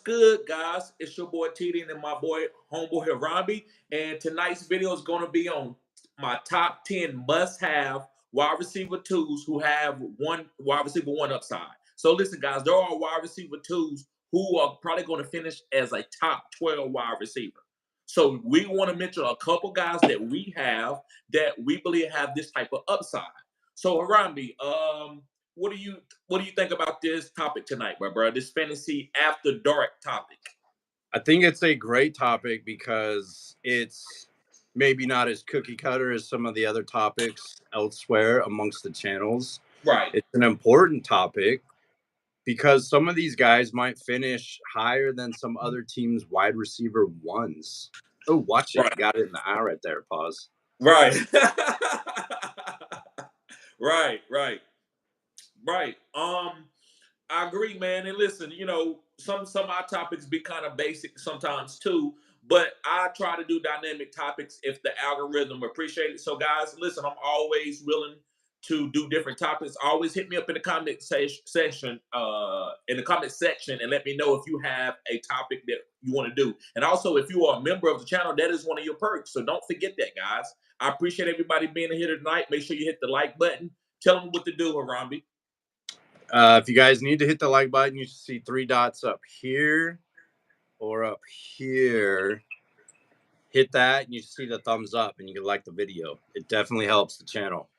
good, guys? It's your boy TD and my boy, homeboy Harambe. And tonight's video is going to be on my top 10 must-have wide receiver twos who have one wide receiver one upside. So listen, guys, there are wide receiver twos who are probably going to finish as a top 12 wide receiver. So we want to mention a couple guys that we have that we believe have this type of upside. So Harambe, what do you think about this topic tonight, my bro? This fantasy after dark topic. I think it's a great topic because it's maybe not as cookie cutter as some of the other topics elsewhere amongst the channels. Right. It's an important topic because some of these guys might finish higher than some other teams' wide receiver ones. Oh, watch it. Right. Got it in the eye right there. Pause. Right. Right. I agree, man. And listen, some of our topics be kind of basic sometimes too, but I try to do dynamic topics if the algorithm appreciates it. So guys, listen, I'm always willing to do different topics. Always hit me up in the comment section, and let me know if you have a topic that you want to do. And also, if you are a member of the channel, that is one of your perks. So don't forget that, guys. I appreciate everybody being here tonight. Make sure you hit the like button. Tell them what to do, Harambe. If you guys need to hit the like button, you should see 3 dots up here or up here. Hit that, and you see the thumbs up, and you can like the video. It definitely helps the channel.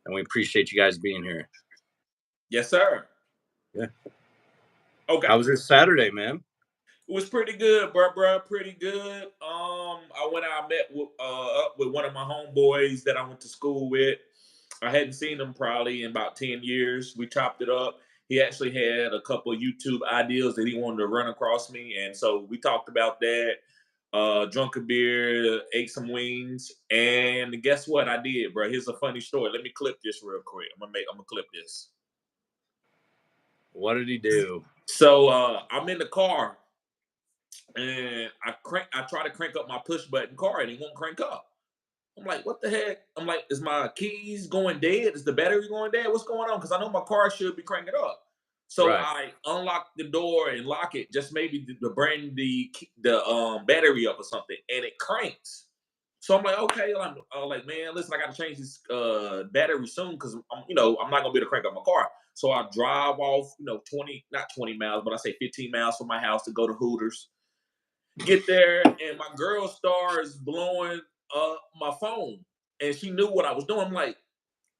And we appreciate you guys being here. Yes, sir. Yeah. Okay. How was your Saturday, man? It was pretty good, bro. Pretty good. I went out, met up with one of my homeboys that I went to school with. I hadn't seen him probably in about 10 years. We chopped it up. He actually had a couple of YouTube ideas that he wanted to run across me. And so we talked about that, drunk a beer, ate some wings. And guess what I did, bro? Here's a funny story. Let me clip this real quick. I'm gonna clip this. What did he do? So I'm in the car and I try to crank up my push button car and it won't crank up. I'm like, what the heck? I'm like, is my keys going dead? Is the battery going dead? What's going on? Because I know my car should be cranking up. So Right. I unlock the door and lock it, just maybe to bring the battery up or something, and it cranks. So I'm like, okay, I'm like, man, listen, I got to change this battery soon because I'm not gonna be able to crank up my car. So I drive off, not 20 miles, but I say 15 miles from my house to go to Hooters. Get there, and my girl starts blowing my phone, and she knew what I was doing. I'm like,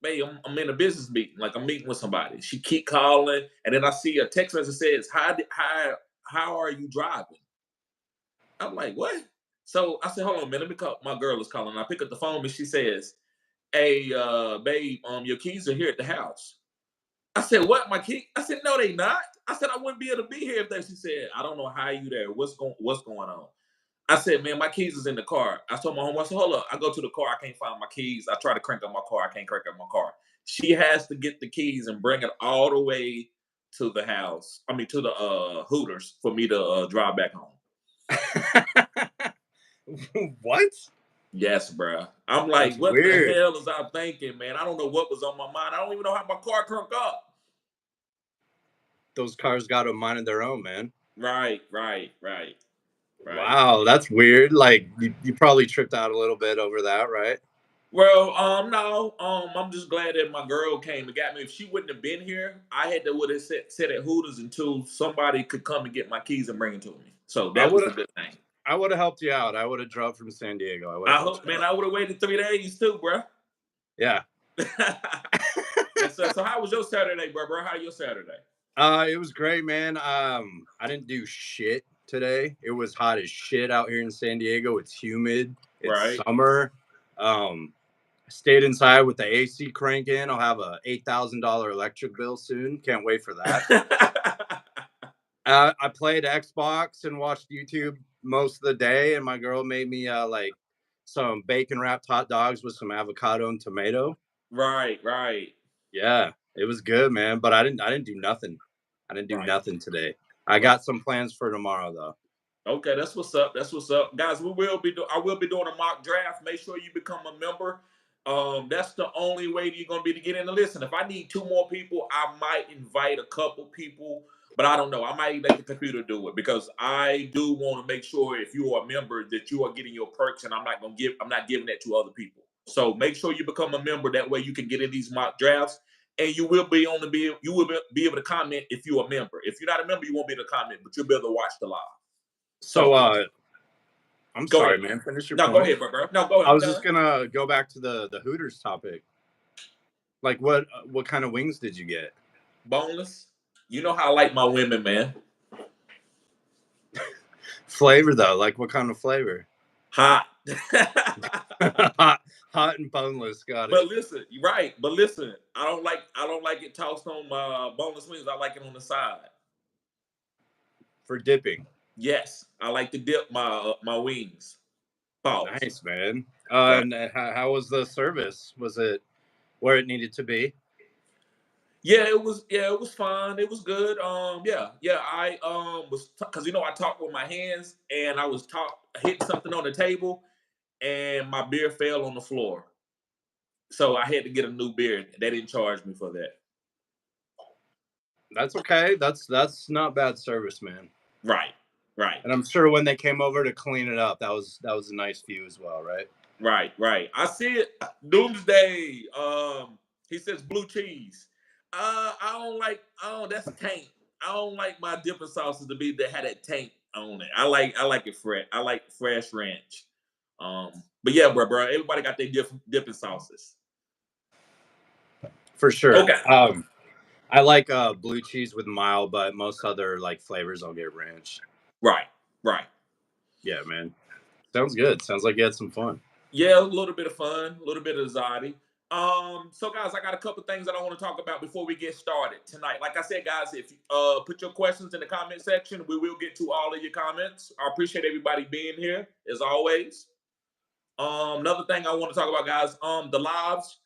babe, I'm in a business meeting. Like, I'm meeting with somebody. She keep calling, and then I see a text message that says, how are you driving? I'm like, what? So I said, hold on, man, let me call. My girl is calling. I pick up the phone, and she says, hey, babe, your keys are here at the house. I said, what? My key? I said, no, they not. I said, I wouldn't be able to be here if they. She said, I don't know how you there. What's going on? I said, man, my keys is in the car. I told my homeboy, I said, hold up. I go to the car. I can't find my keys. I try to crank up my car. I can't crank up my car. She has to get the keys and bring it all the way to the house. I mean, to the Hooters for me to drive back home. What? Yes, bro. I'm like, That's what weird. the hell is I thinking, man? I don't know what was on my mind. I don't even know how my car cranked up. Those cars got a mind of their own, man. Right. Wow, that's weird. Like, you probably tripped out a little bit over that, right? Well, no. I'm just glad that my girl came and got me. If she wouldn't have been here, I would have sat at Hooters until somebody could come and get my keys and bring it to me. So that was a good thing. I would have helped you out. I would have drove from San Diego. I hope, man. I would have waited 3 days too, bro. Yeah. Yes, sir. So how was your Saturday, bro? How your Saturday? It was great, man. I didn't do shit today. It was hot as shit out here in San Diego. It's humid. It's summer. I stayed inside with the AC cranking. I'll have a $8,000 electric bill soon. Can't wait for that. I played Xbox and watched YouTube most of the day, and my girl made me like some bacon wrapped hot dogs with some avocado and tomato. Right. Yeah, it was good, man. But I didn't do nothing. I didn't do nothing today. I got some plans for tomorrow, though. Okay, that's what's up. Guys, I will be doing a mock draft. Make sure you become a member. That's the only way you're gonna be to get in the listen. If I need 2 more people, I might invite a couple people. But I don't know. I might let the computer do it because I do want to make sure if you are a member that you are getting your perks, and I'm not giving that to other people. So make sure you become a member. That way you can get in these mock drafts, and you will be able to comment if you're a member. If you're not a member, you won't be able to comment, but you'll be able to watch the live. So I'm sorry, man. Finish your point. Go ahead, bro. No, go ahead. I was just gonna go back to the Hooters topic. Like, what kind of wings did you get? Boneless. You know how I like my women, man. Flavor though, like what kind of flavor? Hot. Hot and boneless. Got it. But listen, you're right. But listen, I don't like it tossed on my boneless wings. I like it on the side for dipping. Yes, I like to dip my wings. Pause. Nice, man. And how was the service? Was it where it needed to be? Yeah, it was. Yeah, it was fine. It was good. Yeah. I was because I talked with my hands, and I was hitting something on the table, and my beer fell on the floor. So I had to get a new beer. They didn't charge me for that. That's okay. That's not bad service, man. Right. And I'm sure when they came over to clean it up, that was a nice view as well, right? Right. I see it. Doomsday. He says blue cheese. That's taint. I don't like my dipping sauces to be that had that taint on it. I like it fresh. I like fresh ranch. But yeah, bro, everybody got their dipping sauces. For sure. Okay. I like blue cheese with mild, but most other like flavors I'll get ranch. Right. Yeah, man. Sounds good. Sounds like you had some fun. Yeah, a little bit of fun, a little bit of anxiety. So guys, I got a couple things that I want to talk about before we get started tonight. Like I said, guys, if you put your questions in the comment section, we will get to all of your comments. I appreciate everybody being here as always. Another thing I want to talk about, guys, the lives.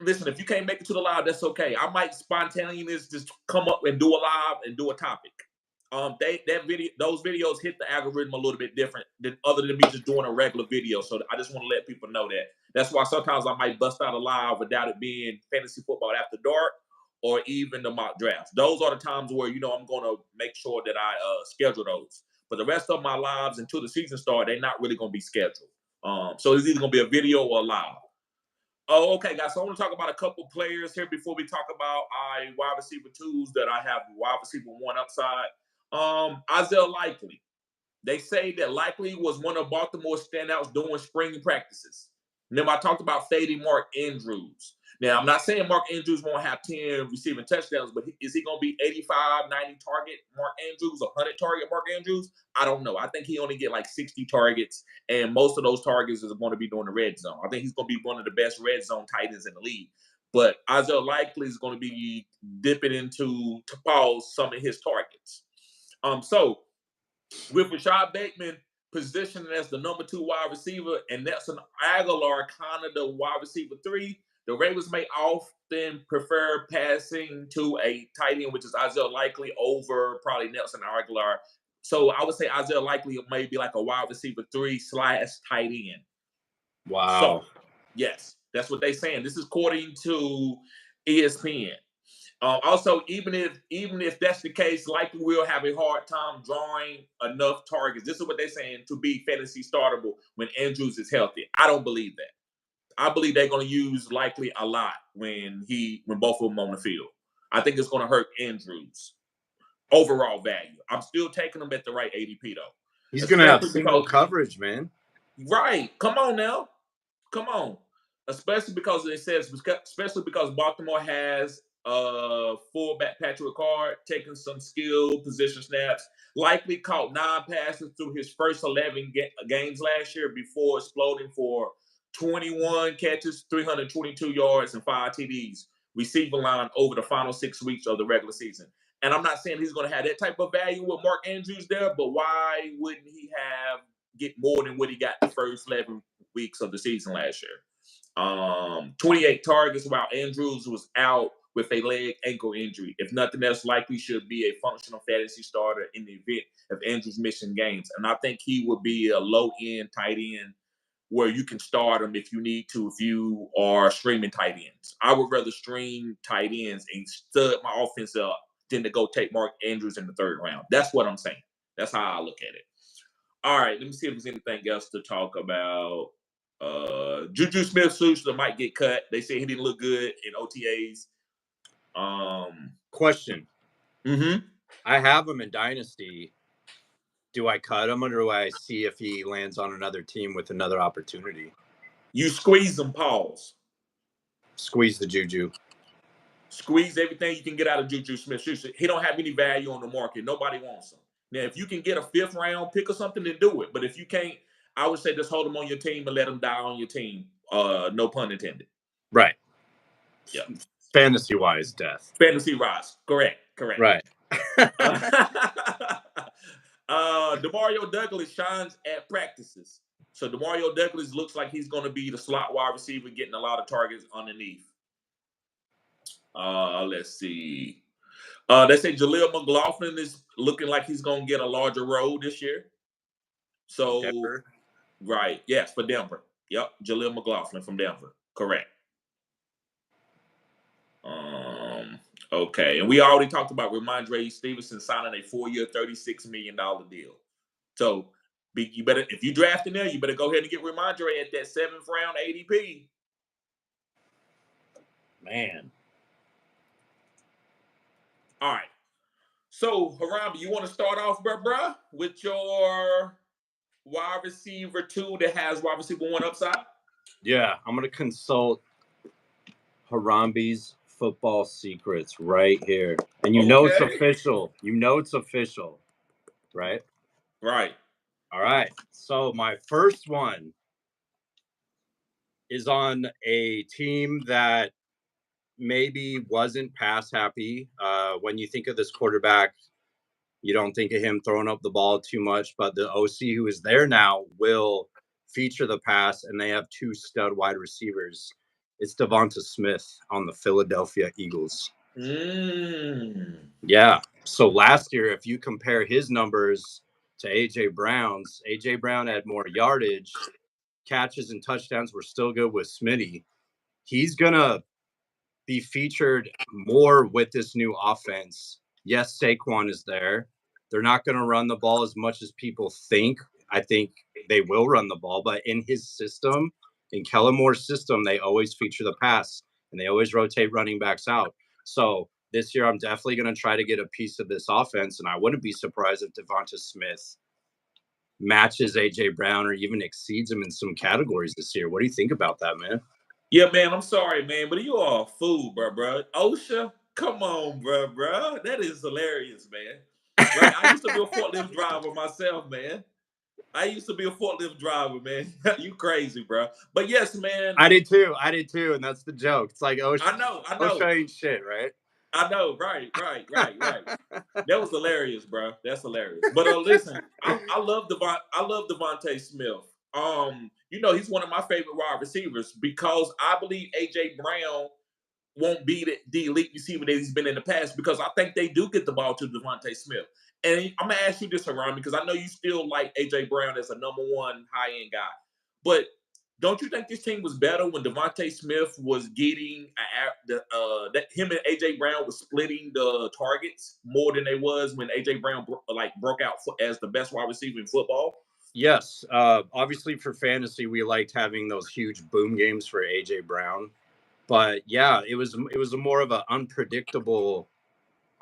Listen, if you can't make it to the live, that's okay. I might spontaneously just come up and do a live and do a topic. Those videos hit the algorithm a little bit different than other than me just doing a regular video. So I just want to let people know that. That's why sometimes I might bust out a live without it being fantasy football after dark or even the mock drafts. Those are the times where I'm going to make sure that I schedule those. But the rest of my lives until the season starts, they're not really going to be scheduled. So it's either going to be a video or a live. Oh, okay, guys. So I want to talk about a couple players here before we talk about our wide receiver 2s that I have wide receiver 1 upside. Isaiah Likely. They say that Likely was one of Baltimore's standouts during spring practices. And then I talked about fading Mark Andrews. Now, I'm not saying Mark Andrews won't have 10 receiving touchdowns, but is he going to be 85, 90 target Mark Andrews, 100 target Mark Andrews? I don't know. I think he only get like 60 targets, and most of those targets is going to be during the red zone. I think he's going to be one of the best red zone tight ends in the league. But Isaiah Likely is going to be dipping into to pause some of his targets. So with Rashad Bateman positioned as the number 2 wide receiver and Nelson Aguilar kind of the wide receiver 3, the Ravens may often prefer passing to a tight end, which is Isaiah Likely, over probably Nelson Aguilar. So I would say Isaiah Likely may be like a wide receiver 3/tight end. Wow. So, yes, that's what they're saying. This is according to ESPN. Also, even if that's the case, Likely will have a hard time drawing enough targets. This is what they're saying to be fantasy startable when Andrews is healthy. I don't believe that. I believe they're going to use Likely a lot when both of them on the field. I think it's going to hurt Andrews' overall value. I'm still taking him at the right ADP though. He's going to have single coverage, man. Right? Come on now. Come on. Especially because Baltimore has fullback Patrick Ricard taking some skilled position snaps. Likely caught 9 passes through his first 11 games last year before exploding for 21 catches, 322 yards, and 5 TDs. Receiving line over the final 6 weeks of the regular season. And I'm not saying he's going to have that type of value with Mark Andrews there, but why wouldn't he get more than what he got the first 11 weeks of the season last year? 28 targets while Andrews was out with a leg ankle injury. If nothing else, Likely should be a functional fantasy starter in the event of Andrews missing games. And I think he would be a low-end tight end where you can start him if you need to, if you are streaming tight ends. I would rather stream tight ends and stud my offense up than to go take Mark Andrews in the 3rd round. That's what I'm saying. That's how I look at it. All right, let me see if there's anything else to talk about. Juju Smith-Schuster might get cut. They say he didn't look good in OTAs. Question. Mm-hmm. I have him in Dynasty. Do I cut him or do I see if he lands on another team with another opportunity? You squeeze them, pause. Squeeze the Juju. Squeeze everything you can get out of Juju Smith-Schuster. He don't have any value on the market. Nobody wants him. Now, if you can get a 5th round pick or something, then do it. But if you can't, I would say just hold him on your team and let him die on your team. No pun intended. Right. Yeah. Fantasy-wise, death. Fantasy-wise. Correct. Right. Demario Douglas shines at practices. So Demario Douglas looks like he's going to be the slot wide receiver, getting a lot of targets underneath. Let's see. They say Jaleel McLaughlin is looking like he's going to get a larger role this year. So, Denver. Right. Yes, for Denver. Yep. Jaleel McLaughlin from Denver. Correct. Okay. And we already talked about Ramondre Stevenson signing a 4-year, $36 million deal. So, you better, if you draft in there, you better go ahead and get Ramondre at that 7th round ADP. Man. All right. So, Harambe, you want to start off, bruh, with your wide receiver 2 that has wide receiver 1 upside? Yeah, I'm going to consult Harambe's football secrets right here. And you know it's official. You know it's official, right? Right. All right. So my first one is on a team that maybe wasn't pass happy. When you think of this quarterback, you don't think of him throwing up the ball too much, but the OC who is there now will feature the pass, and they have 2 stud wide receivers. It's Devonta Smith on the Philadelphia Eagles. Yeah. So last year, if you compare his numbers to A.J. Brown's, A.J. Brown had more yardage, catches and touchdowns were still good with Smitty. He's going to be featured more with this new offense. Yes, Saquon is there. They're not going to run the ball as much as people think. I think they will run the ball, but in his system, in Kellen Moore's system, they always feature the pass and they always rotate running backs out. So this year, I'm definitely going to try to get a piece of this offense, and I wouldn't be surprised if Devonta Smith matches A.J. Brown or even exceeds him in some categories this year. What do you think about that, man? Yeah, man, I'm sorry, man, but you are a fool, bro. OSHA, come on, bro. That is hilarious, man. Right? I used to be a forklift driver myself, man. You crazy, bro. But yes, man. I did too, and that's the joke. It's like OSHA. I know. OSHA ain't shit, right? I know, right. That was hilarious, bro. That's hilarious. But listen, I love Devonta Smith. He's one of my favorite wide receivers because I believe AJ Brown won't be the elite receiver that he's been in the past because I think they do get the ball to Devonta Smith. And I'm gonna ask you this, Haram, because I know you still like AJ Brown as a number 1 high-end guy, but don't you think this team was better when Devonta Smith was getting that him and AJ Brown was splitting the targets more than they was when AJ Brown broke out as the best wide receiver in football? Yes, obviously for fantasy, we liked having those huge boom games for AJ Brown, but yeah, it was a more of an unpredictable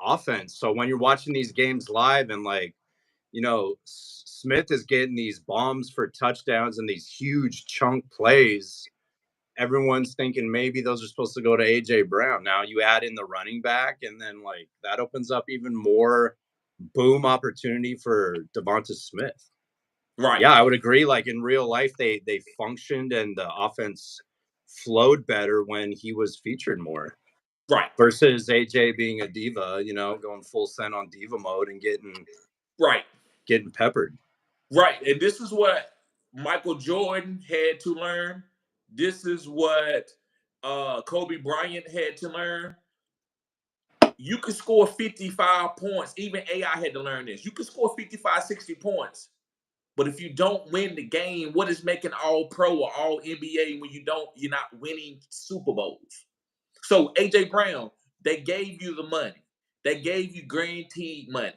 offense. So when you're watching these games live and Smith is getting these bombs for touchdowns and these huge chunk plays, everyone's thinking maybe those are supposed to go to AJ Brown. Now you add in the running back, and then that opens up even more boom opportunity for Devonta Smith. Right. Yeah, I would agree. In real life, they functioned and the offense flowed better when he was featured more. Right. Versus AJ being a diva, going full send on diva mode and getting peppered. Right. And this is what Michael Jordan had to learn. This is what Kobe Bryant had to learn. You could score 55 points. Even AI had to learn this. You could score 55, 60 points. But if you don't win the game, what is making all pro or all NBA when you're not winning Super Bowls? So AJ Brown, they gave you the money. They gave you guaranteed money.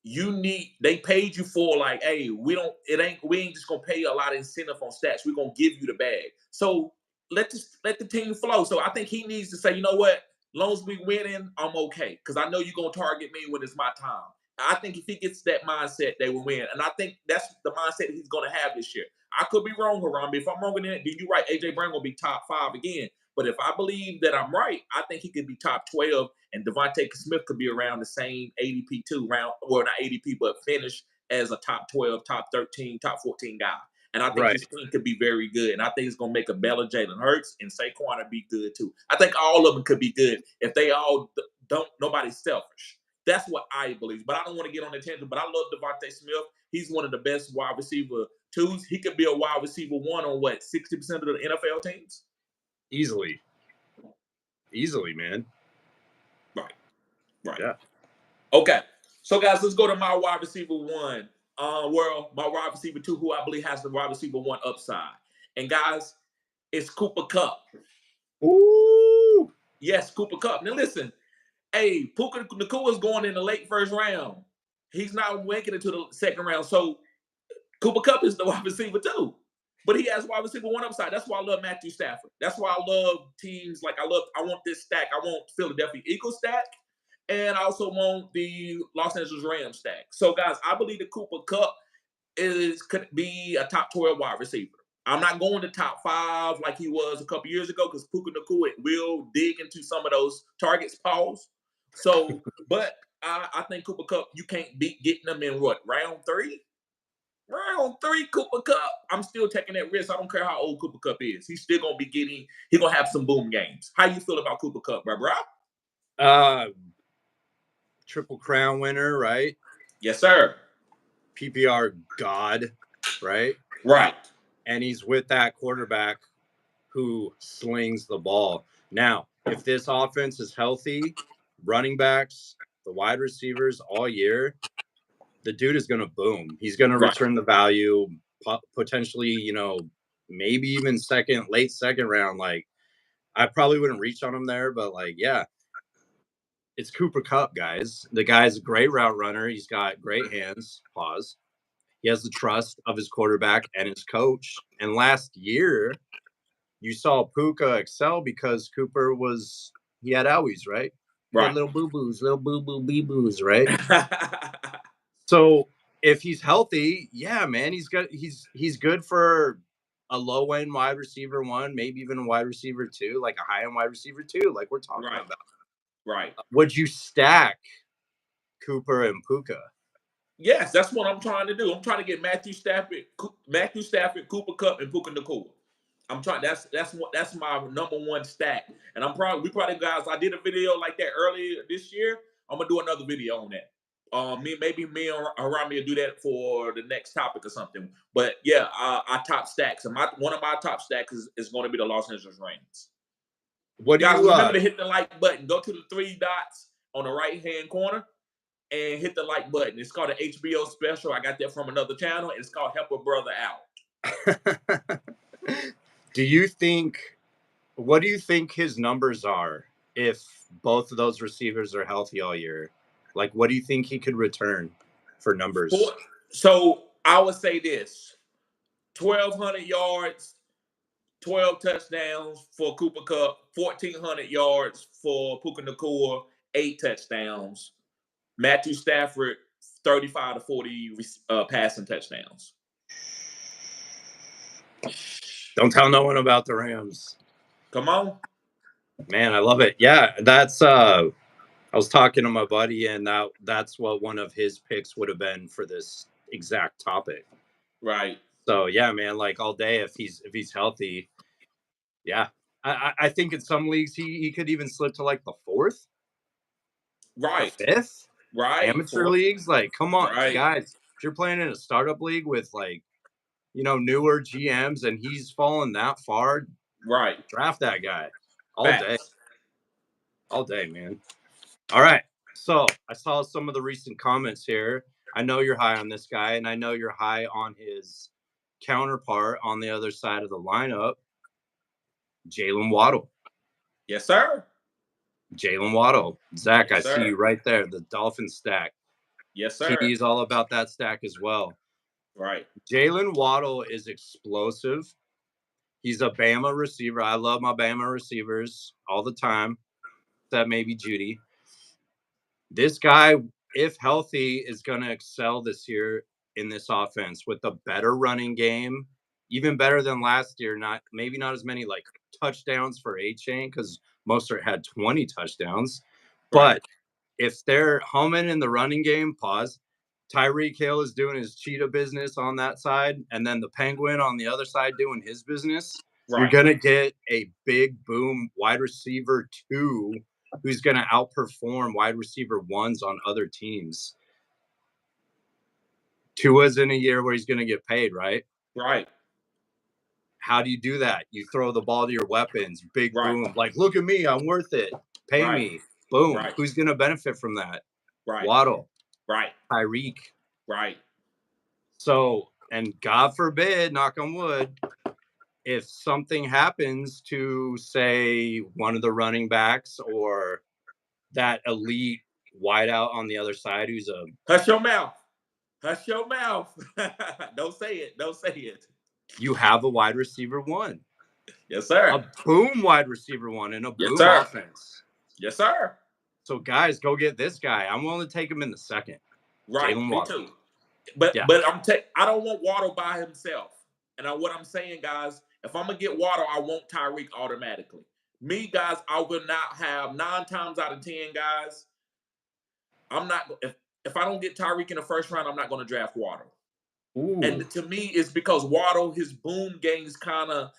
They paid you for like, hey, we ain't just gonna pay you a lot of incentive on stats. We're gonna give you the bag. So let the team flow. So I think he needs to say, you know what, as long as we winning, I'm okay. Because I know you're gonna target me when it's my time. I think if he gets that mindset, they will win. And I think that's the mindset he's gonna have this year. I could be wrong, Harambe. If I'm wrong in that, then you're right. AJ Brown will be top 5 again. But if I believe that I'm right, I think he could be top 12, and Devonta Smith could be around the same ADP too, not ADP, but finish as a top 12, top 13, top 14 guy. And I think this team could be very good. And I think it's going to make a Bella Jalen Hurts and Saquon be good too. I think all of them could be good if they all nobody's selfish. That's what I believe. But I don't want to get on the tangent, but I love Devonta Smith. He's one of the best wide receiver 2s. He could be a wide receiver 1 on 60% of the NFL teams? Easily, man. Right. Yeah. Okay. So, guys, let's go to my wide receiver 1. My wide receiver 2, who I believe has the wide receiver 1 upside. And, guys, it's Cooper Kupp. Ooh. Yes, Cooper Kupp. Now, listen. Hey, Puka Nacua is going in the late first round. He's not making it to the second round. So, Cooper Kupp is the wide receiver 2. But he has wide receiver 1 upside. That's why I love Matthew Stafford. That's why I love teams like I want this stack. I want Philadelphia Eagles stack. And I also want the Los Angeles Rams stack. So, guys, I believe that Cooper Kupp could be a top 12 wide receiver. I'm not going to top 5 like he was a couple years ago because Puka Nacua will dig into some of those targets, pause. So, but I think Cooper Kupp, you can't beat getting them in what, round 3? Round 3, Cooper Kupp. I'm still taking that risk. I don't care how old Cooper Kupp is. He's still going to be he's going to have some boom games. How you feel about Cooper Kupp, bro? Triple Crown winner, right? Yes, sir. PPR god, right? Right. And he's with that quarterback who slings the ball. Now, if this offense is healthy, running backs, the wide receivers all year, the dude is going to boom. He's going to return the value, potentially, maybe even late second round. Like, I probably wouldn't reach on him there, but like, yeah, it's Cooper Kupp, guys. The guy's a great route runner. He's got great hands. Pause. He has the trust of his quarterback and his coach. And last year, you saw Puka excel because Cooper he had owies, right? He had little boo-boos, little boo-boo bee-boos, right? So if he's healthy, yeah, man, he's good for a low-end wide receiver 1, maybe even a wide receiver 2, like a high-end wide receiver 2, like we're talking about. Right. Would you stack Cooper and Puka? Yes, that's what I'm trying to do. I'm trying to get Matthew Stafford, Cooper Kupp, and Puka Nacua. I'm trying. That's my number 1 stack. And we probably guys. I did a video like that earlier this year. I'm gonna do another video on that. Maybe me and Harami will do that for the next topic or something. But yeah, I top stacks. And one of my top stacks is going to be the Los Angeles Rams. Guys, remember to hit the like button. Go to the 3 dots on the right-hand corner and hit the like button. It's called an HBO special. I got that from another channel. It's called Help a Brother Out. What do you think his numbers are if both of those receivers are healthy all year? Like, what do you think he could return for numbers? So I would say this: 1,200 yards, 12 touchdowns for Cooper Kupp, 1,400 yards for Puka Nacua, 8 touchdowns. Matthew Stafford, 35 to 40 passing touchdowns. Don't tell no one about the Rams. Come on. Man, I love it. Yeah, that's I was talking to my buddy, and that's what one of his picks would have been for this exact topic. Right. So yeah, man, like all day if he's healthy. Yeah. I think in some leagues he could even slip to like the 4th. Right. The 5th. Right. Amateur leagues. Like, come on, guys. If you're playing in a startup league with like, newer GMs and he's fallen that far, right. Draft that guy all day. All day, man. All right. So I saw some of the recent comments here. I know you're high on this guy, and I know you're high on his counterpart on the other side of the lineup, Jaylen Waddle. Yes, sir. Jaylen Waddle. Zach, Yes, I see you right there. The Dolphins stack. Yes, sir. He's all about that stack as well. Right. Jaylen Waddle is explosive. He's a Bama receiver. I love my Bama receivers all the time. That maybe Judy. This guy, if healthy, is going to excel this year in this offense with a better running game, even better than last year. Maybe not as many like touchdowns for A-Chain because Mostert had 20 touchdowns. Right. But if they're humming in the running game, Tyreek Hill is doing his cheetah business on that side, and then the Penguin on the other side doing his business. Right. You're going to get a big boom wide receiver 2 who's going to outperform wide receiver 1s on other teams. Tua's in a year where he's going to get paid, right? Right. How do you do that? You throw the ball to your weapons. Big boom. Like, look at me. I'm worth it. Pay me. Boom. Right. Who's going to benefit from that? Right. Waddle. Right. Tyreek. Right. So, and God forbid, knock on wood, if something happens to, say, one of the running backs or that elite wideout on the other side who's a... Hush your mouth. Hush your mouth. Don't say it. Don't say it. You have a wide receiver 1. Yes, sir. A boom wide receiver 1 and a boom offense. Yes, sir. So, guys, go get this guy. I'm willing to take him in the second. Right. Me too. But I don't want Waddle by himself. And what I'm saying, guys, if I'm going to get Waddle, I want Tyreek automatically. Me, guys, I will not have 9 times out of 10, guys. I'm not if I don't get Tyreek in the first round, I'm not going to draft Waddle. Ooh. And to me, it's because Waddle, his boom game's kind of,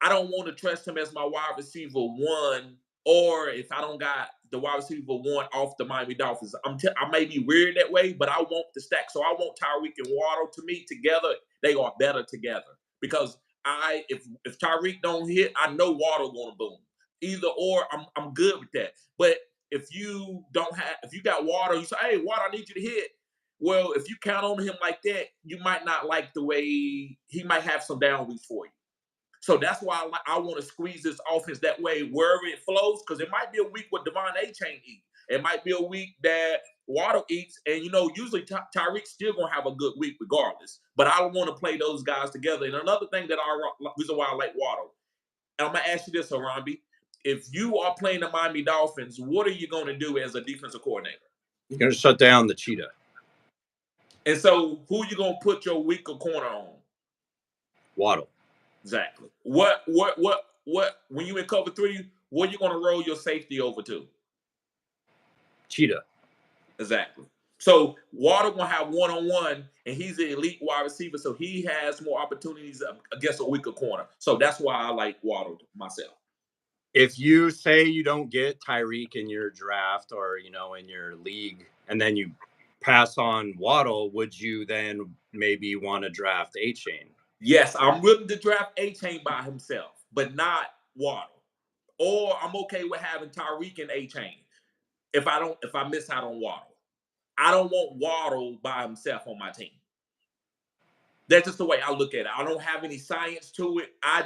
I don't want to trust him as my wide receiver 1, or if I don't got the wide receiver 1 off the Miami Dolphins. I may be weird that way, but I want the stack. So I want Tyreek and Waddle. To me, together, they are better together. Because if Tyreek don't hit, I know Waddle going to boom. Either or, I'm good with that. But if you got Waddle, you say, hey, Waddle, I need you to hit. Well, if you count on him like that, you might not like the way he might have some down weeks for you. So that's why I want to squeeze this offense that way, wherever it flows, because it might be a week where Devonta A-Chain eats. It might be a week that Waddle eats, and, usually Tyreek's still going to have a good week regardless. But I want to play those guys together. And another thing reason why I like Waddle, and I'm going to ask you this, Harambe. If you are playing the Miami Dolphins, what are you going to do as a defensive coordinator? You're going to shut down the cheetah. And so who are you going to put your weaker corner on? Waddle. Exactly. What when you in cover 3, what are you going to roll your safety over to? Cheetah. Exactly. So Waddle going to have one-on-one, and he's an elite wide receiver, so he has more opportunities against a weaker corner. So that's why I like Waddle myself. If you say you don't get Tyreek in your draft or, in your league, and then you pass on Waddle, would you then maybe want to draft A-Chain? Yes, I'm willing to draft A-Chain by himself, but not Waddle. Or I'm okay with having Tyreek and A-Chain if I miss out on Waddle. I don't want Waddle by himself on my team. That's just the way I look at it. I don't have any science to it. I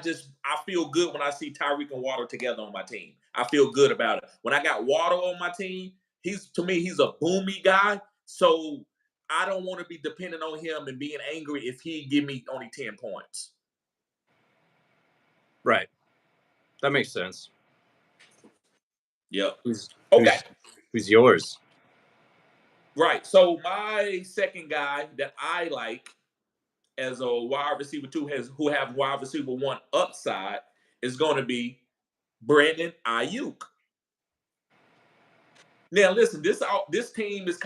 feel good when I see Tyreek and Waddle together on my team. I feel good about it. When I got Waddle on my team, he's a boomy guy. So I don't want to be dependent on him and being angry if he give me only 10 points. Right. That makes sense. Yep. Who's yours? Right. So my second guy that I like as a wide receiver 2 who have wide receiver 1 upside is going to be Brandon Aiyuk. Now, listen, this team is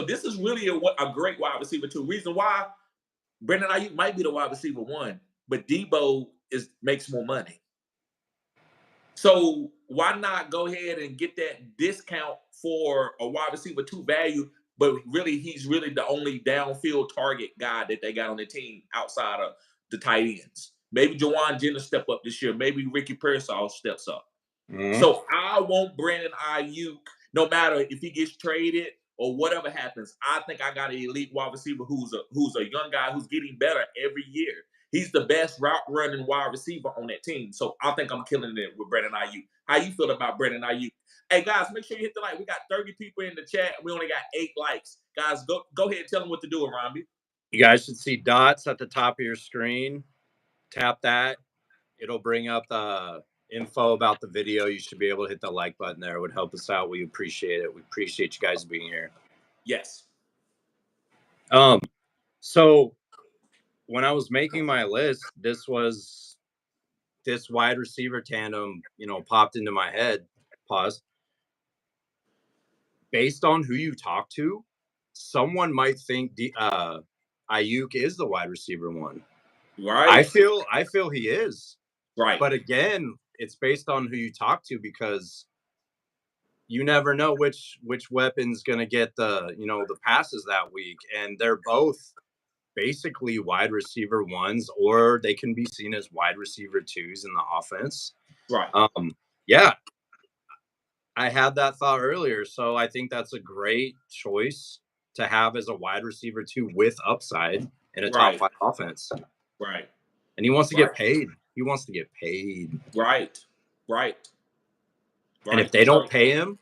this is really a great wide receiver 2. Reason why Brandon Aiyuk might be the wide receiver 1, but Debo makes more money. So why not go ahead and get that discount for a wide receiver 2 value? But really, he's really the only downfield target guy that they got on the team outside of the tight ends. Maybe Jawan Jennings step up this year. Maybe Ricky Pearsall steps up. Mm-hmm. So I want Brandon Aiyuk, no matter if he gets traded or whatever happens. I think I got an elite wide receiver who's a young guy who's getting better every year. He's the best route running wide receiver on that team. So I think I'm killing it with Brandon Aiyuk. How you feel about Brandon Aiyuk? Hey guys, make sure you hit the like. We got 30 people in the chat. We only got 8 likes. Guys, go ahead and tell them what to do, Arambi. You guys should see dots at the top of your screen. Tap that. It'll bring up the info about the video. You should be able to hit the like button there. It would help us out. We appreciate it. We appreciate you guys being here. Yes. So when I was making my list, this wide receiver tandem, popped into my head. Pause. Based on who you talk to, someone might think Aiyuk is the wide receiver one. Right. I feel he is. Right. But again, it's based on who you talk to, because you never know which weapon's going to get the passes that week, and they're both basically wide receiver ones, or they can be seen as wide receiver twos in the offense. Right. Yeah. I had that thought earlier, so I think that's a great choice to have as a wide receiver two with upside in a top 5 offense. Right. And he wants to get paid. He wants to get paid. Right. And if they don't pay him,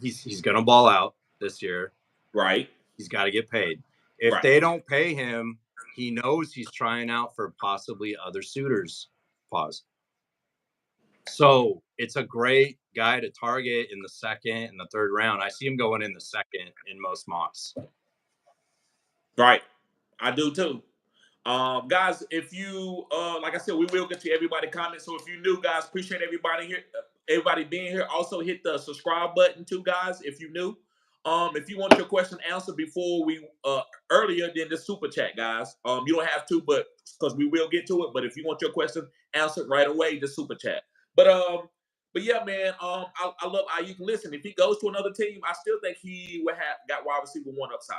he's gonna ball out this year. Right. He's got to get paid. If they don't pay him, he knows he's trying out for possibly other suitors. Pause. So it's a great guy to target in the 2nd and the 3rd round. I see him going in the 2nd in most mocks. Right. I do too. Guys, if you like I said, we will get to everybody's comments. So if you're new, guys, appreciate everybody here, everybody being here. Also hit the subscribe button too, guys, if you're new. If you want your question answered before we earlier than the super chat, guys. You don't have to, but because we will get to it. But if you want your question answered right away, the super chat. But yeah, man. I love Aiyuk. Listen, if he goes to another team, I still think he would have got wide receiver 1 upside.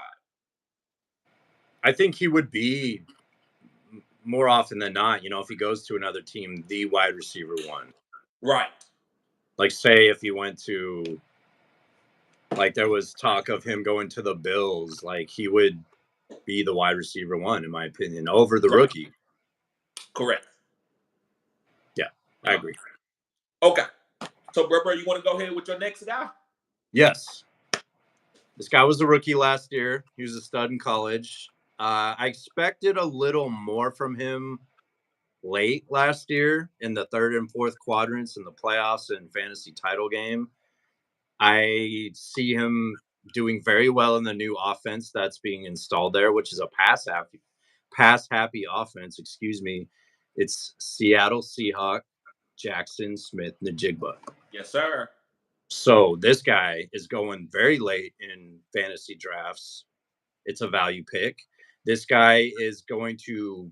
I think he would be more often than not, if he goes to another team, the wide receiver 1. Right. Like, say if he went to, like, there was talk of him going to the Bills, like, he would be the wide receiver 1, in my opinion, over the rookie. Correct. Yeah, I agree. Okay. So, bro, you want to go ahead with your next guy? Yes. This guy was a rookie last year. He was a stud in college. I expected a little more from him late last year in the 3rd and 4th quadrants in the playoffs and fantasy title game. I see him doing very well in the new offense that's being installed there, which is a pass-happy offense. Excuse me. It's Seattle Seahawks, Jaxon Smith-Njigba. Yes, sir. So this guy is going very late in fantasy drafts. It's a value pick. This guy is going to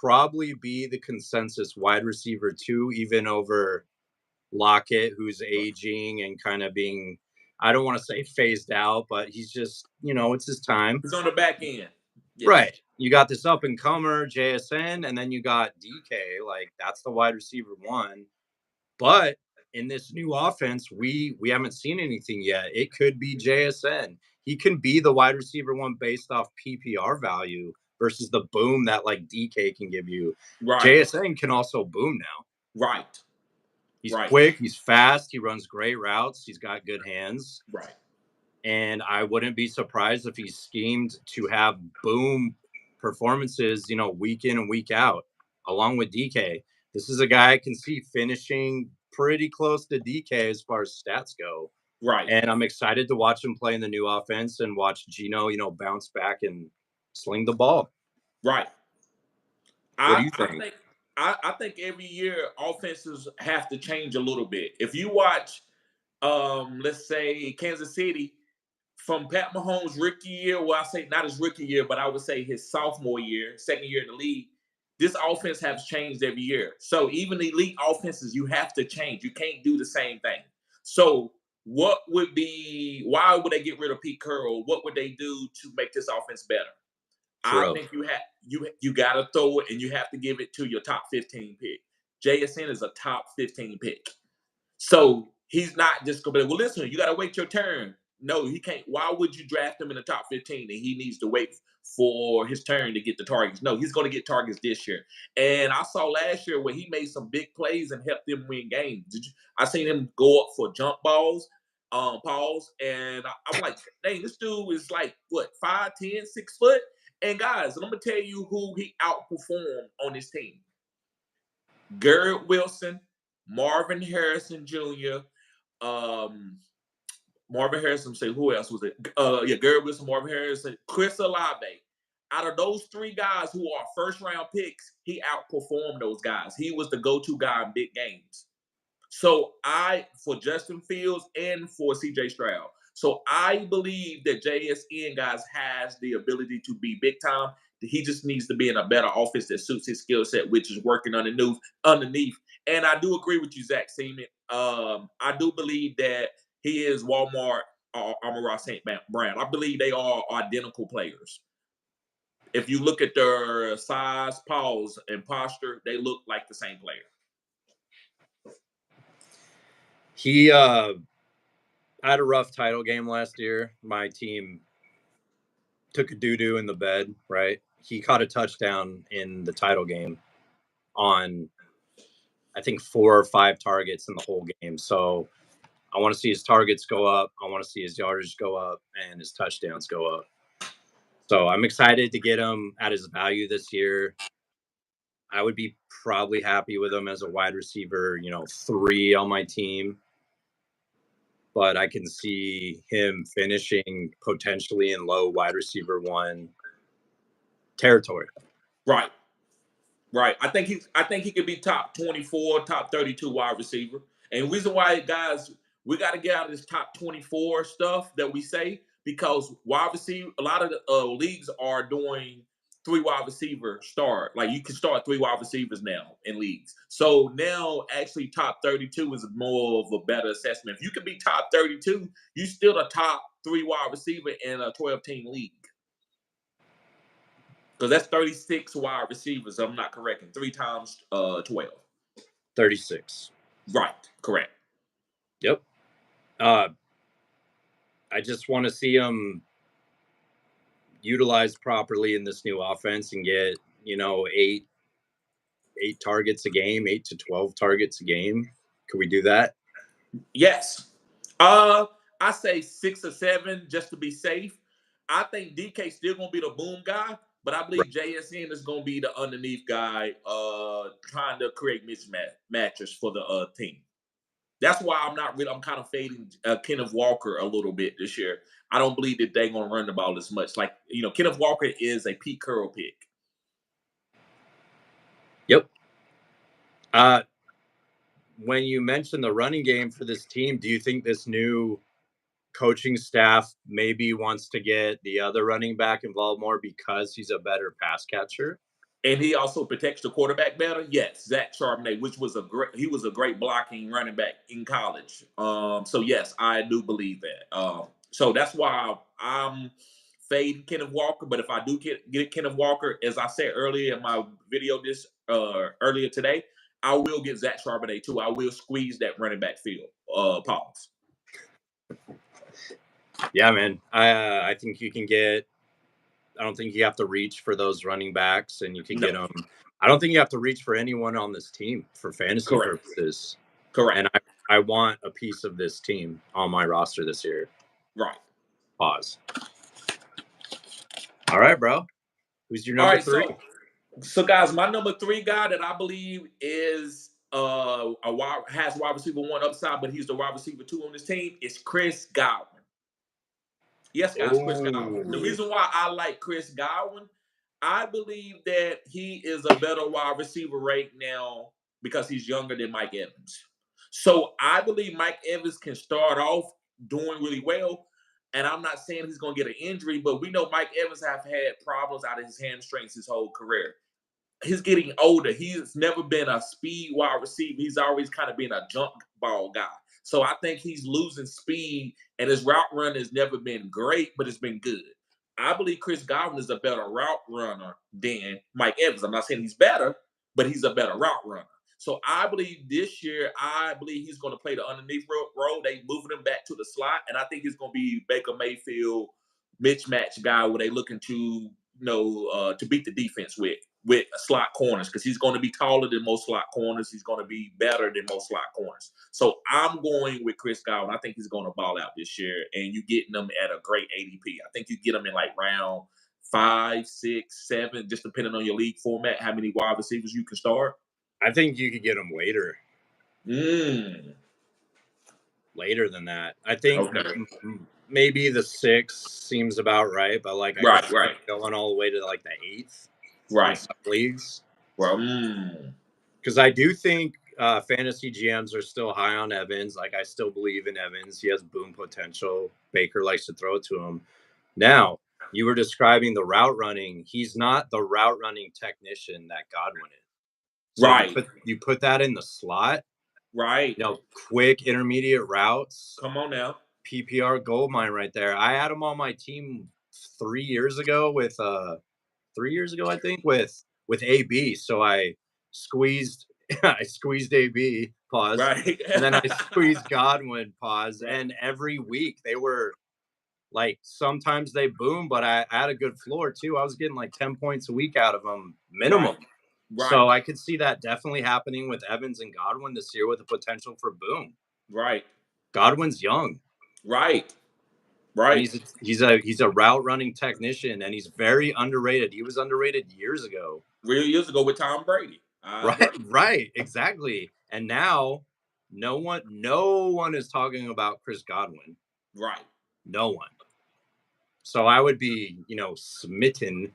probably be the consensus wide receiver 2, even over Lockett, who's aging and kind of being, I don't want to say phased out, but he's just, it's his time. He's on the back end. Yes. Right. You got this up and comer, JSN, and then you got DK. Like, that's the wide receiver 1. But in this new offense, we haven't seen anything yet. It could be JSN. He can be the wide receiver 1 based off PPR value versus the boom that like DK can give you. Right. JSN can also boom now. Right. He's quick. He's fast. He runs great routes. He's got good hands. Right. And I wouldn't be surprised if he's schemed to have boom performances, week in and week out, along with DK. This is a guy I can see finishing pretty close to DK as far as stats go. Right. And I'm excited to watch him play in the new offense and watch Geno, bounce back and sling the ball. Right. What do you think? I think every year offenses have to change a little bit. If you watch, let's say Kansas City, from Pat Mahomes' rookie year, well, I say not his rookie year, but I would say his sophomore year, 2nd year in the league, this offense has changed every year. So even elite offenses, you have to change. You can't do the same thing. So why would they get rid of Pete Carroll? What would they do to make this offense better? True. I think you got to throw it, and you have to give it to your top 15 pick. JSN is a top 15 pick. So he's not just going to be, well, listen, you got to wait your turn. No, he can't. Why would you draft him in the top 15 and he needs to wait for his turn to get the targets? No, he's going to get targets this year. And I saw last year where he made some big plays and helped them win games. I seen him go up for jump balls, pause, and I'm like, dang, this dude is like, what, 5'10", 6 foot? And guys, I'm going to tell you who he outperformed on this team. Garrett Wilson, Marvin Harrison Jr., Marvin Harrison, say who else was it? Garrett Wilson, Marvin Harrison, Chris Olave. Out of those three guys who are first-round picks, he outperformed those guys. He was the go-to guy in big games. So for Justin Fields and for CJ Stroud. So I believe that JSN, guys, has the ability to be big time. He just needs to be in a better offense that suits his skill set, which is working underneath. And I do agree with you, Zach Seaman. I do believe that he is Walmart or Amon-Ra St. Brown. I believe they are identical players. If you look at their size, pause, and posture, they look like the same player. He had a rough title game last year. My team took a doo-doo in the bed, right? He caught a touchdown in the title game on, I think, 4 or 5 targets in the whole game. So I want to see his targets go up. I want to see his yardage go up and his touchdowns go up. So I'm excited to get him at his value this year. I would be probably happy with him as a wide receiver, 3 on my team. But I can see him finishing potentially in low wide receiver 1 territory. Right. I think he could be top 24, top 32 wide receiver. And the reason why, guys, we got to get out of this top 24 stuff that we say, because wide receiver, a lot of the leagues are doing 3 wide receiver start. Like, you can start 3 wide receivers now in leagues. So now actually top 32 is more of a better assessment. If you can be top 32, you still the top 3 wide receiver in a 12-team league. Because that's 36 wide receivers. I'm not correcting. 3 times 12. 36. Right. Correct. Yep. I just want to see him utilized properly in this new offense and get, 8 targets a game, 8 to 12 targets a game. Can we do that? Yes. I say 6 or 7 just to be safe. I think DK's still going to be the boom guy, but I believe JSN is going to be the underneath guy trying to create mismatches for the team. That's why I'm kind of fading Kenneth Walker a little bit this year. I don't believe that they're going to run the ball as much. Like, Kenneth Walker is a Pete Carroll pick. Yep. When you mentioned the running game for this team, do you think this new coaching staff maybe wants to get the other running back involved more because he's a better pass catcher? And he also protects the quarterback better. Yes, Zach Charbonnet, which was he was a great blocking running back in college. So yes, I do believe that. So that's why I'm fading Kenneth Walker. But if I do get Kenneth Walker, as I said earlier in my video earlier today, I will get Zach Charbonnet too. I will squeeze that running back field. Pause. Yeah, man. I think you can get. I don't think you have to reach for those running backs, and you can get them. I don't think you have to reach for anyone on this team for fantasy purposes. Correct. And I want a piece of this team on my roster this year. Right. Pause. All right, bro. Who's your number 3? So guys, my number 3 guy that I believe is has wide receiver 1 upside, but he's the wide receiver 2 on this team is Chris Godwin. Yes, guys, Chris Godwin. The reason why I like Chris Godwin, I believe that he is a better wide receiver right now because he's younger than Mike Evans. So I believe Mike Evans can start off doing really well. And I'm not saying he's going to get an injury, but we know Mike Evans have had problems out of his hamstrings his whole career. He's getting older. He's never been a speed wide receiver. He's always kind of been a jump ball guy. So I think he's losing speed, and his route run has never been great, but it's been good. I believe Chris Godwin is a better route runner than Mike Evans. I'm not saying he's better, but he's a better route runner. So I believe this year, he's going to play the underneath role. They moving him back to the slot, and I think he's going to be Baker Mayfield mismatch guy where they looking to to beat the defense with slot corners, because he's going to be taller than most slot corners. He's going to be better than most slot corners. So I'm going with Chris Godwin. I think he's going to ball out this year, and you getting them at a great ADP. I think you get them in like round 5, 6, 7, just depending on your league format, how many wide receivers you can start. I think you could get them later. Mm. Later than that. I think maybe the 6 seems about right, but like I could going all the way to like the 8th in some leagues. Because I do think fantasy GMs are still high on Evans. Like, I still believe in Evans. He has boom potential. Baker likes to throw it to him. Now, you were describing the route running. He's not the route running technician that Godwin is. So you put that in the slot. Right. Quick intermediate routes. Come on now. PPR gold mine right there. I had him on my team 3 years ago with 3 years ago, I think, with AB. So I squeezed AB, pause. Right. And then I squeezed Godwin, pause. Right. And every week they were like, sometimes they boom, but I had a good floor too. I was getting like 10 points a week out of them minimum. Right. So I could see that definitely happening with Evans and Godwin this year, with the potential for boom. Right. Godwin's young. Right. And he's a route running technician, and he's very underrated. He was underrated years ago. Years ago with Tom Brady. Right, exactly. And now no one is talking about Chris Godwin. Right. No one. So I would be, smitten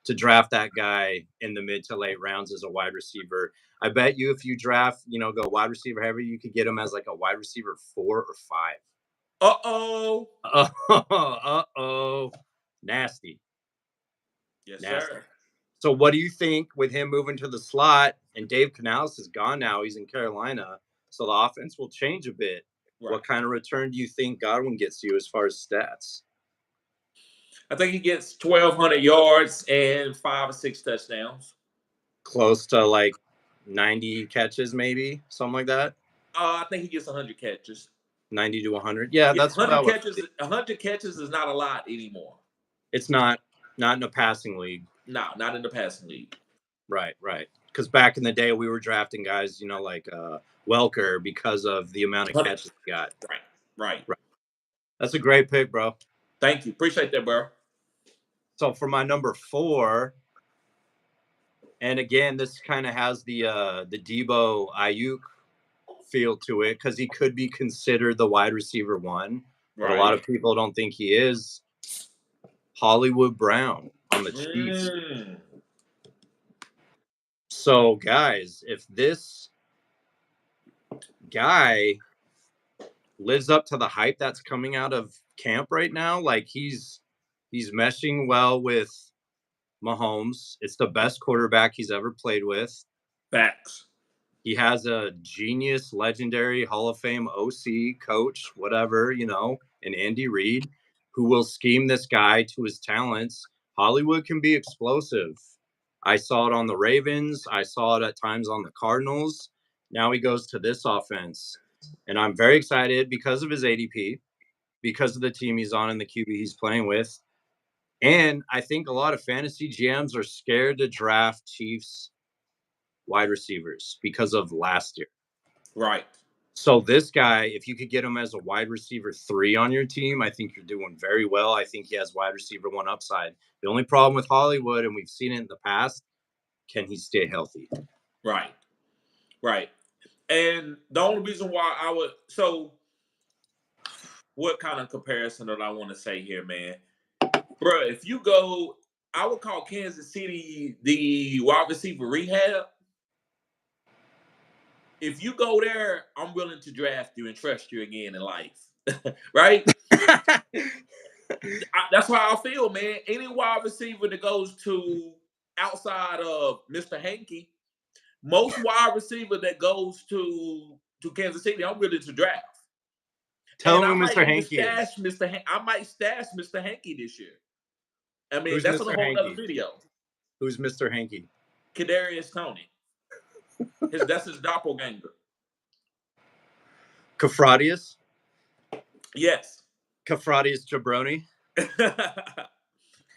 to draft that guy in the mid to late rounds as a wide receiver. I bet you if you draft, go wide receiver heavy, you could get him as like a wide receiver 4 or 5. Uh-oh. Uh-oh. Nasty. Yes, nasty. Sir. So what do you think with him moving to the slot, and Dave Canales is gone now, he's in Carolina, so the offense will change a bit. Right. What kind of return do you think Godwin gets you as far as stats? I think he gets 1,200 yards and 5 or 6 touchdowns. Close to like 90 catches, maybe, something like that. I think he gets 100 catches. 90 to 100. Yeah, that's 100 catches. 100 catches is not a lot anymore. It's not in a passing league. No, not in the passing league. Right. Because back in the day, we were drafting guys, like Welker, because of the amount of catches he got. Right. That's a great pick, bro. Thank you. Appreciate that, bro. So for my number 4, and again, this kind of has the Debo Aiyuk feel to it, because he could be considered the wide receiver 1, but a lot of people don't think he is. Hollywood Brown on the Chiefs. So, guys, if this guy lives up to the hype that's coming out of camp right now, like he's meshing well with Mahomes. It's the best quarterback he's ever played with. Facts. He has a genius, legendary Hall of Fame OC, coach, whatever, and Andy Reid, who will scheme this guy to his talents. Hollywood can be explosive. I saw it on the Ravens. I saw it at times on the Cardinals. Now he goes to this offense. And I'm very excited because of his ADP, because of the team he's on and the QB he's playing with. And I think a lot of fantasy GMs are scared to draft Chiefs wide receivers because of last year. Right. So this guy, if you could get him as a wide receiver 3 on your team, I think you're doing very well. I think he has wide receiver 1 upside. The only problem with Hollywood, and we've seen it in the past, can he stay healthy? Right. And the only reason why what kind of comparison that I want to say here, man? Bro, if you go, I would call Kansas City the wide receiver rehab. If you go there, I'm willing to draft you and trust you again in life. Right? That's how I feel, man. Any wide receiver that goes to outside of Mr. Hankey, most wide receiver that goes to Kansas City, I'm willing to draft. Tell him who Mr. Hankey is. I might stash Mr. Hankey this year. I mean, Who's that's Mr. a whole other video. Who's Mr. Hankey? Kadarius Toney. That's his doppelganger. Kafradius? Yes. Kafradius Jabroni?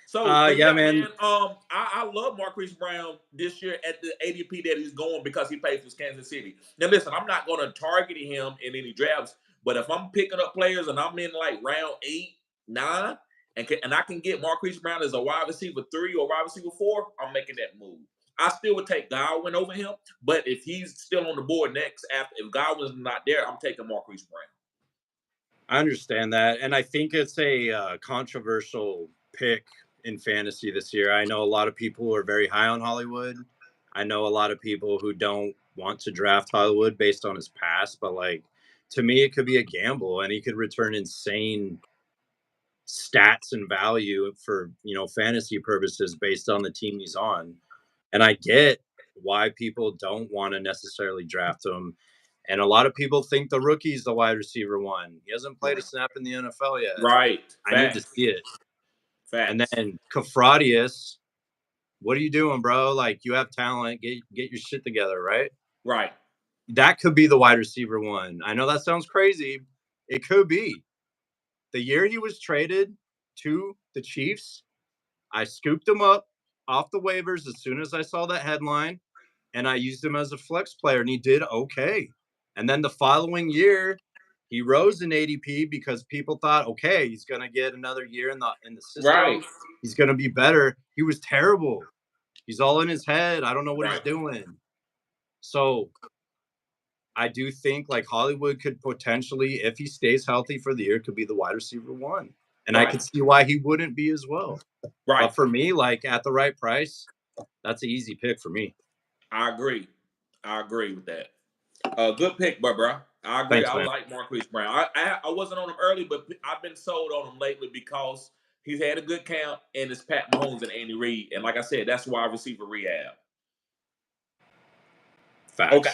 So, but yeah, yeah, man. I love Marquise Brown this year at the ADP that he's going because he plays for Kansas City. Now, listen, I'm not going to target him in any drafts, but if I'm picking up players and I'm in like round 8, 9, and I can get Marquise Brown as a wide receiver 3 or wide receiver 4, I'm making that move. I still would take Godwin over him, but if he's still on the board next, if Godwin's not there, I'm taking Marquise Brown. I understand that, and I think it's a controversial pick in fantasy this year. I know a lot of people who are very high on Hollywood. I know a lot of people who don't want to draft Hollywood based on his past, but like to me, it could be a gamble, and he could return insane stats and value for fantasy purposes based on the team he's on. And I get why people don't want to necessarily draft him. And a lot of people think the rookie's the wide receiver 1. He hasn't played a snap in the NFL yet. Right. I need to see it. Facts. And then Kafradius, what are you doing, bro? Like, you have talent. Get your shit together, right? Right. That could be the wide receiver 1. I know that sounds crazy. It could be. The year he was traded to the Chiefs, I scooped him up off the waivers as soon as I saw that headline, and I used him as a flex player, and he did okay. And then the following year, he rose in ADP because people thought, okay, he's going to get another year in the system. Right. He's going to be better. He was terrible. He's all in his head. I don't know what he's doing. So I do think like Hollywood could potentially, if he stays healthy for the year, could be the wide receiver 1. And I could see why he wouldn't be as well. Right. But for me, like at the right price, that's an easy pick for me. I agree with that. Good pick, bro. I agree. Thanks, I like Marquise Brown. I wasn't on him early, but I've been sold on him lately because he's had a good camp and it's Pat Mahomes and Andy Reid. And like I said, that's wide receiver rehab. Facts. Okay.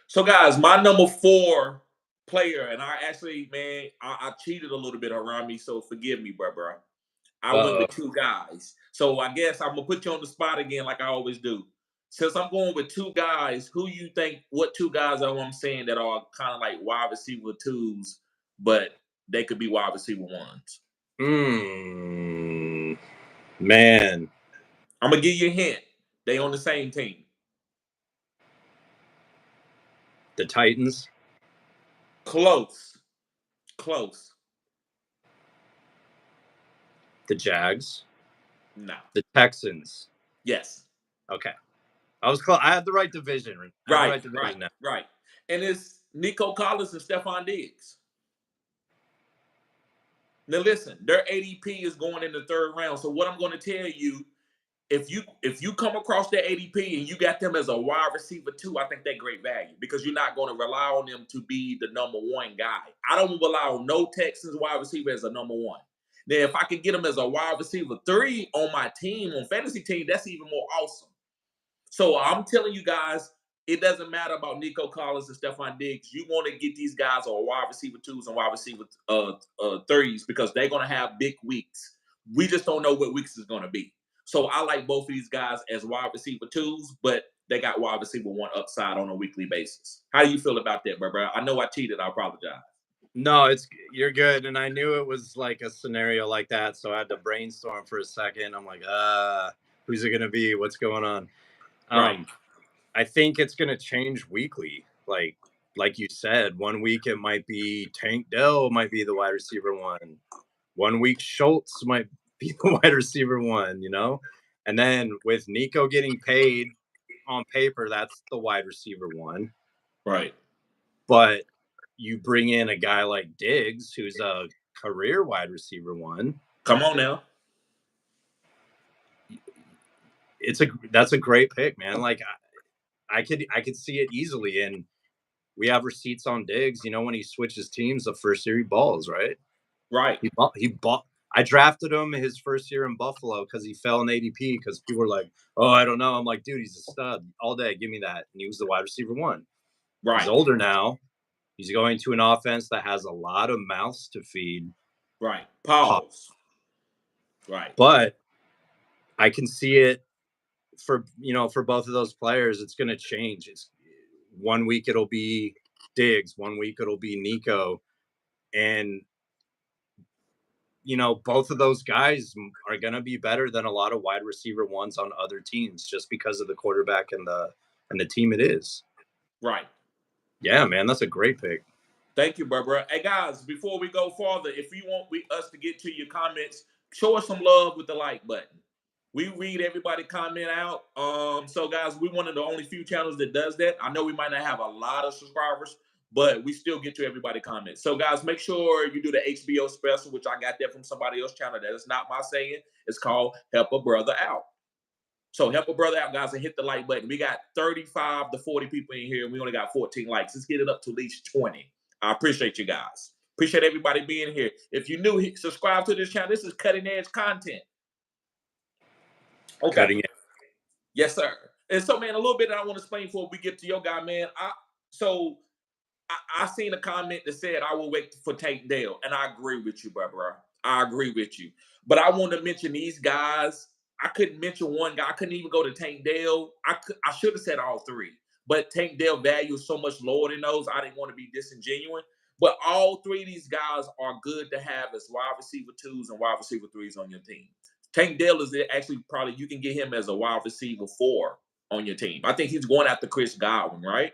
So, guys, my number 4 player, and I actually, man, I cheated a little bit around me, so forgive me, bro. I went with 2 guys. So I guess I'm going to put you on the spot again like I always do. Since I'm going with 2 guys, who you think, what 2 guys are I'm saying that are kind of like wide receiver 2s, but they could be wide receiver 1s? Man. I'm going to give you a hint. They on the same team. The Titans? Close. The Jags? No. The Texans? Yes. Okay. I was close. I had the right division. Right. And it's Nico Collins and Stefon Diggs. Now listen, their ADP is going in the 3rd round. So what I'm going to tell you, if you come across their ADP and you got them as a wide receiver 2, I think they're great value because you're not going to rely on them to be the number 1 guy. I don't rely on no Texans wide receiver as a number 1. Now, if I could get them as a wide receiver 3 on my team, on fantasy team, that's even more awesome. So I'm telling you guys, it doesn't matter about Nico Collins and Stefon Diggs. You want to get these guys on wide receiver 2s and wide receiver 3s because they're going to have big weeks. We just don't know what weeks is going to be. So I like both of these guys as wide receiver 2s, but they got wide receiver 1 upside on a weekly basis. How do you feel about that, bro? I know I cheated. I apologize. No, you're good. And I knew it was like a scenario like that. So I had to brainstorm for a second. I'm like, who's it going to be? What's going on? Right. I think it's going to change weekly. Like you said, 1 week it might be Tank Dell might be the wide receiver 1. 1 week Schultz might be the wide receiver 1, And then with Nico getting paid on paper, that's the wide receiver 1. Right. But you bring in a guy like Diggs, who's a career wide receiver 1. Come on now. That's a great pick, man. Like I could see it easily, and we have receipts on Diggs. When he switches teams, the first year he balls, right? Right. He bought. I drafted him his first year in Buffalo because he fell in ADP because people were like, "Oh, I don't know." I'm like, "Dude, he's a stud all day. Give me that." And he was the wide receiver 1. Right. He's older now. He's going to an offense that has a lot of mouths to feed. Right. Pause. Right. But I can see it for both of those players, it's going to change. It's 1 week it'll be Diggs, 1 week it'll be Nico, and both of those guys are going to be better than a lot of wide receiver ones on other teams just because of the quarterback and the team it is. Right. Yeah, man, that's a great pick. Thank you, bro. Hey, guys, before we go farther, if you want us to get to your comments, show us some love with the like button. We read everybody comment out. So, guys, we're one of the only few channels that does that. I know we might not have a lot of subscribers, but we still get to everybody comments. So, guys, make sure you do the HBO special, which I got that from somebody else's channel. That is not my saying. It's called Help a Brother Out. So help a brother out, guys, and hit the like button. We got 35 to 40 people in here, and we only got 14 likes. Let's get it up to at least 20. I appreciate you guys. Appreciate everybody being here. If you're new, subscribe to this channel. This is cutting edge content. Okay. Cutting edge. Yes, sir. And so, man, a little bit that I want to explain before we get to your guy, man. I seen a comment that said I will wait for Tank Dell, and I agree with you, bro. I agree with you. But I want to mention these guys. I couldn't mention one guy. I couldn't even go to Tank Dell. I should have said all three. But Tank Dell value is so much lower than those. I didn't want to be disingenuous. But all three of these guys are good to have as wide receiver 2s and wide receiver 3s on your team. Tank Dell is actually probably you can get him as a wide receiver 4 on your team. I think he's going after Chris Godwin, right?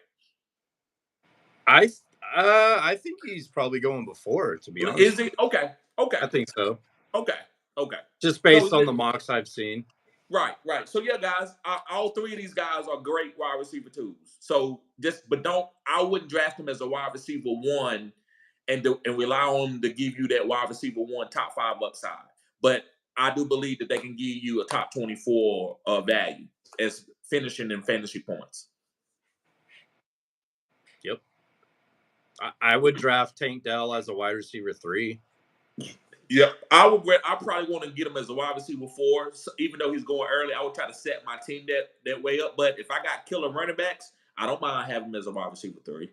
I think he's probably going before, to be honest. Is he? Okay. I think so. Okay. Just based on the mocks I've seen. Right. So yeah, guys, all three of these guys are great wide receiver 2s. So I wouldn't draft him as a wide receiver 1 and rely on him to give you that wide receiver 1 top 5 upside. But I do believe that they can give you a top 24 value as finishing in fantasy points. Yep. I would draft Tank Dell as a wide receiver 3. Yeah, I probably want to get him as a wide receiver 4. So even though he's going early, I would try to set my team that way up. But if I got killer running backs, I don't mind having him as a wide receiver 3.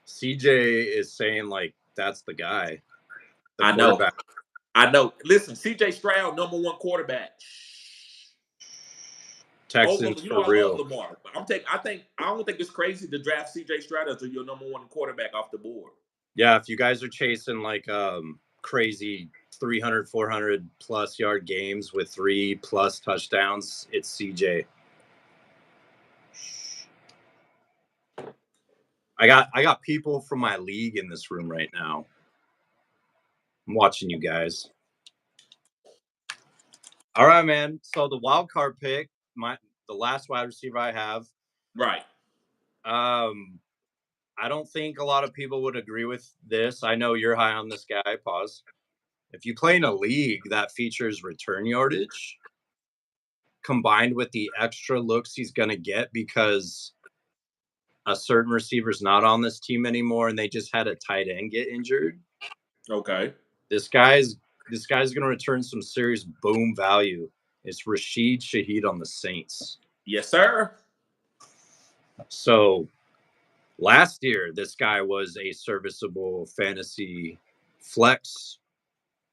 CJ is saying like that's the guy. I know. Listen, CJ Stroud, number 1 quarterback. Texans for real. I love Lamar. I don't think it's crazy to draft CJ Stroud as your number 1 quarterback off the board. Yeah, if you guys are chasing like crazy 300, 400 plus yard games with 3+ touchdowns, it's CJ. I got people from my league in this room right now. I'm watching you guys. All right, man. So the wild card pick, the last wide receiver I have. Right. I don't think a lot of people would agree with this. I know you're high on this guy. Pause. If you play in a league that features return yardage combined with the extra looks he's going to get because a certain receiver's not on this team anymore and they just had a tight end get injured. Okay. This guy's going to return some serious boom value. It's Rashid Shaheed on the Saints. Yes, sir. So last year, this guy was a serviceable fantasy flex.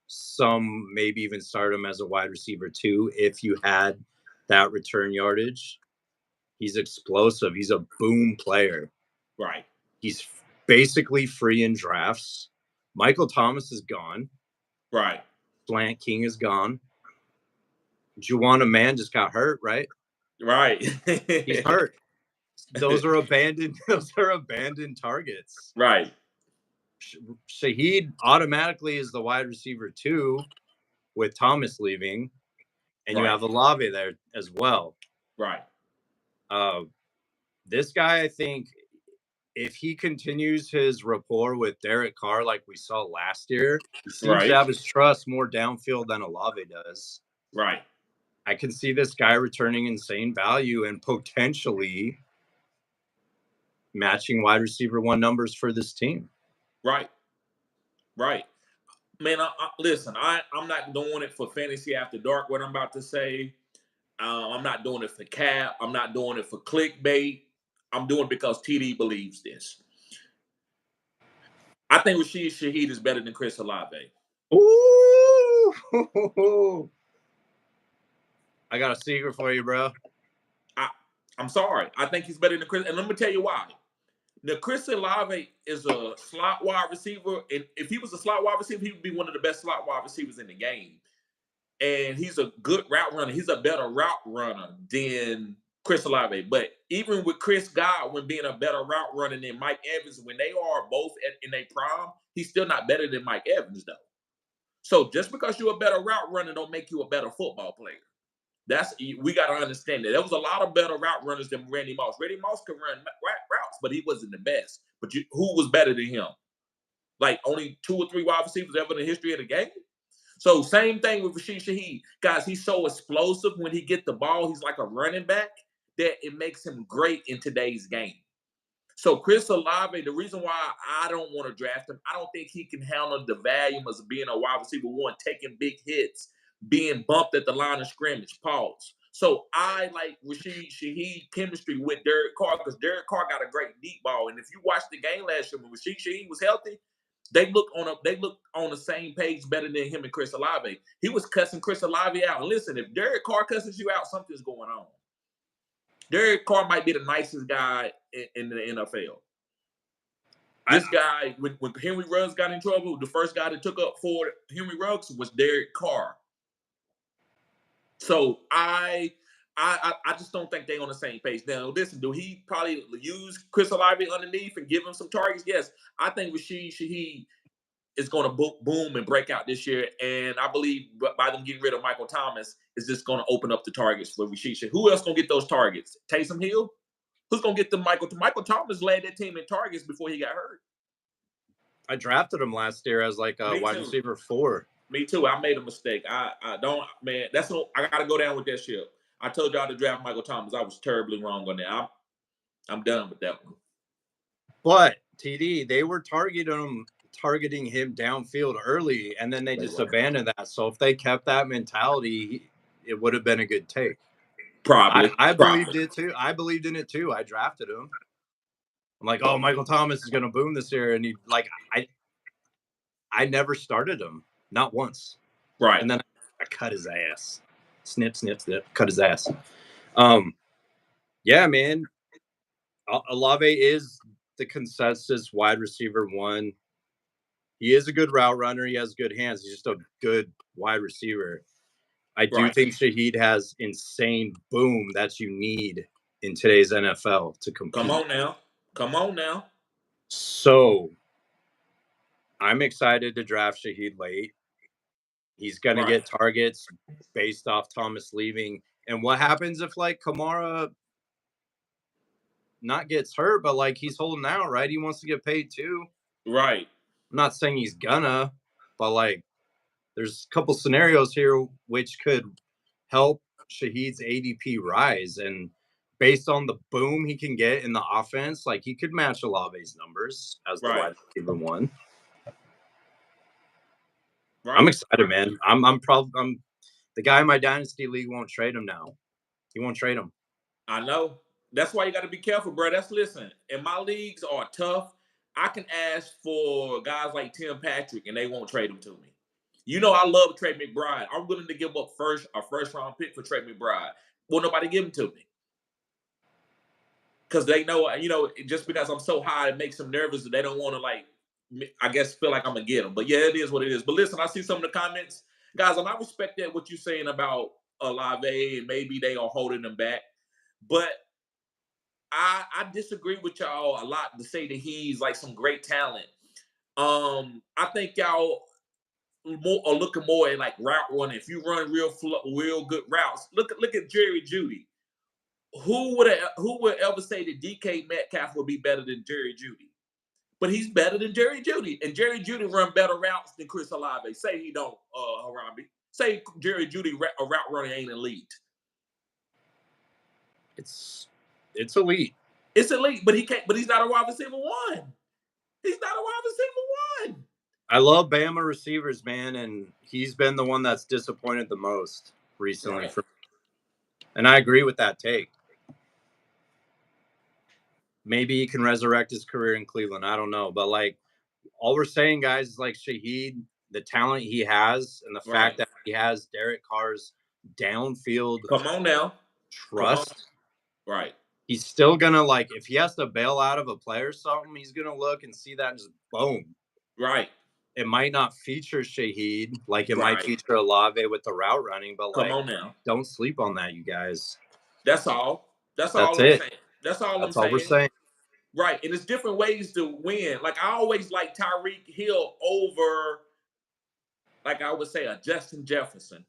Some maybe even start him as a wide receiver 2 if you had that return yardage. He's explosive. He's a boom player. Right. He's basically free in drafts. Michael Thomas is gone. Right. Slant King is gone. Juwan Man just got hurt, right? Right. He's hurt. Those are abandoned targets. Right. Shaheed automatically is the wide receiver 2 with Thomas leaving, and you have Olave there as well. Right. This guy, I think, if he continues his rapport with Derek Carr like we saw last year, he seems to have his trust more downfield than Olave does. Right. I can see this guy returning insane value and potentially matching wide receiver 1 numbers for this team. Right. Man, listen, I'm not doing it for Fantasy After Dark, what I'm about to say. I'm not doing it for cap. I'm not doing it for clickbait. I'm doing it because TD believes this. I think Rashid Shaheed is better than Chris Olave. Ooh! I got a secret for you, bro. I'm sorry. I think he's better than Chris. And let me tell you why. Now, Chris Olave is a slot wide receiver. And if he was a slot wide receiver, he would be one of the best slot wide receivers in the game. And he's a good route runner. He's a better route runner than Chris Olave. But even with Chris Godwin being a better route runner than Mike Evans, when they are both in their prime, he's still not better than Mike Evans, though. So just because you're a better route runner don't make you a better football player. We got to understand that. There was a lot of better route runners than Randy Moss. Randy Moss could run routes, but he wasn't the best. But who was better than him? Like only 2 or 3 wide receivers ever in the history of the game? So same thing with Rashid Shaheed. Guys, he's so explosive when he gets the ball. He's like a running back that it makes him great in today's game. So Chris Olave, the reason why I don't want to draft him, I don't think he can handle the volume of being a wide receiver one, taking big hits, being bumped at the line of scrimmage, pause. So I like Rashid Shaheed chemistry with Derek Carr because Derek Carr got a great deep ball. And if you watch the game last year when Rashid Shaheed was healthy, they looked on the same page better than him and Chris Olave. He was cussing Chris Olave out. And listen, if Derek Carr cusses you out, something's going on. Derek Carr might be the nicest guy in the NFL. This guy, when Henry Ruggs got in trouble, the first guy that took up for Henry Ruggs was Derek Carr. So I just don't think they're on the same page. Now, listen, do he probably use Chris Olave underneath and give him some targets? Yes. I think Rashid Shaheed is going to boom and break out this year. And I believe by them getting rid of Michael Thomas is just going to open up the targets for Rashid Shaheed. Who else going to get those targets? Taysom Hill? Who's going to get the Michael Thomas led that team in targets before he got hurt. I drafted him last year as like a wide receiver 4. Me too. I made a mistake. I don't, man. I got to go down with that ship. I told y'all to draft Michael Thomas. I was terribly wrong on that. I'm done with that one. But TD, they were targeting him downfield early, and then they just abandoned that. So if they kept that mentality, it would have been a good take. Probably. I believed it too. I believed in it too. I drafted him. I'm like, oh, Michael Thomas is going to boom this year, and I never started him, not once. Right. And then I cut his ass. Snip, snip, snip. Cut his ass. Yeah, man. Olave is the consensus wide receiver 1. He is a good route runner. He has good hands. He's just a good wide receiver. I do think Shaheed has insane boom that you need in today's NFL to compete. Come on now. So I'm excited to draft Shaheed late. He's going to get targets based off Thomas leaving. And what happens if like Kamara not gets hurt, but like he's holding out, right? He wants to get paid too. Right. I'm not saying he's gonna, but like there's a couple scenarios here which could help Shaheed's ADP rise. And based on the boom he can get in the offense, like he could match Olave's numbers as the wide receiver 1. Right. I'm excited, man. I'm the guy in my dynasty league won't trade him now. He won't trade him. I know. That's why you got to be careful, bro. Listen. And my leagues are tough. I can ask for guys like Tim Patrick, and they won't trade him to me. You know, I love Trey McBride. I'm willing to give up a first round pick for Trey McBride. Will nobody give him to me? Because they know, just because I'm so high, it makes them nervous that they don't want to, like, I guess, feel like I'm going to get them. But yeah, it is what it is. But listen, I see some of the comments. Guys, and I respect that what you're saying about Olave, and maybe they are holding them back. But I disagree with y'all a lot to say that he's like some great talent. I think y'all are looking more at like route running. If you run real good routes, look at Jerry Jeudy. Who would ever say that DK Metcalf would be better than Jerry Jeudy? But he's better than Jerry Jeudy, and Jerry Jeudy run better routes than Chris Olave. Say he don't, Harambe. Say Jerry Jeudy a route runner ain't elite. It's elite. It's elite, but he can't. But he's not a wide receiver 1. He's not a wide receiver 1. I love Bama receivers, man, and he's been the one that's disappointed the most recently. Right. And I agree with that take. Maybe he can resurrect his career in Cleveland. I don't know. But, like, all we're saying, guys, is, like, Shaheed, the talent he has and the fact that he has Derek Carr's downfield Come on now. trust. Right. he's still gonna if he has to bail out of a play or something, he's gonna look and see that and just boom. Right. It might not feature Shaheed, it might feature Olave with the route running, but come on now, don't sleep on that, you guys. That's all. That's all I'm it. saying. That's all I'm all we're saying. Right, and it's different ways to win. Like I always like Tyreek Hill over, like I would say, a Justin Jefferson.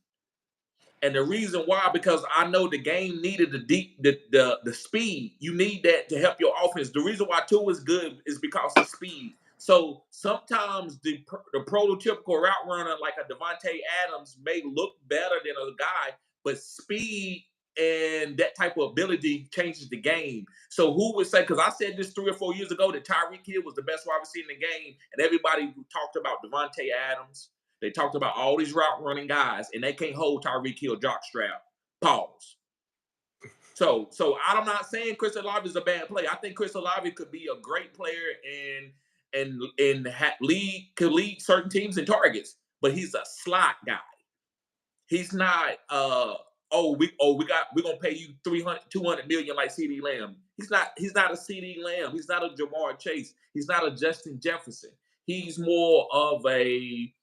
And the reason why, because I know the game needed the speed. You need that to help your offense. The reason why Tua is good is because of speed. So sometimes the prototypical route runner like a Devonta Adams may look better than a guy, but speed and that type of ability changes the game. So who would say, because I said this 3 or 4 years ago, that Tyreek Hill was the best wide receiver in the game, and everybody talked about Devonta Adams. They talked about all these route running guys, and they can't hold Tyreek Hill jockstrap. Pause. So I'm not saying Chris Olave is a bad player. I think Chris Olave could be a great player and could lead certain teams in targets, but he's a slot guy. He's not we're gonna pay you 200 million like CD Lamb. He's not a CD Lamb. He's not a Jamar Chase. He's not a Justin Jefferson. He's more of a,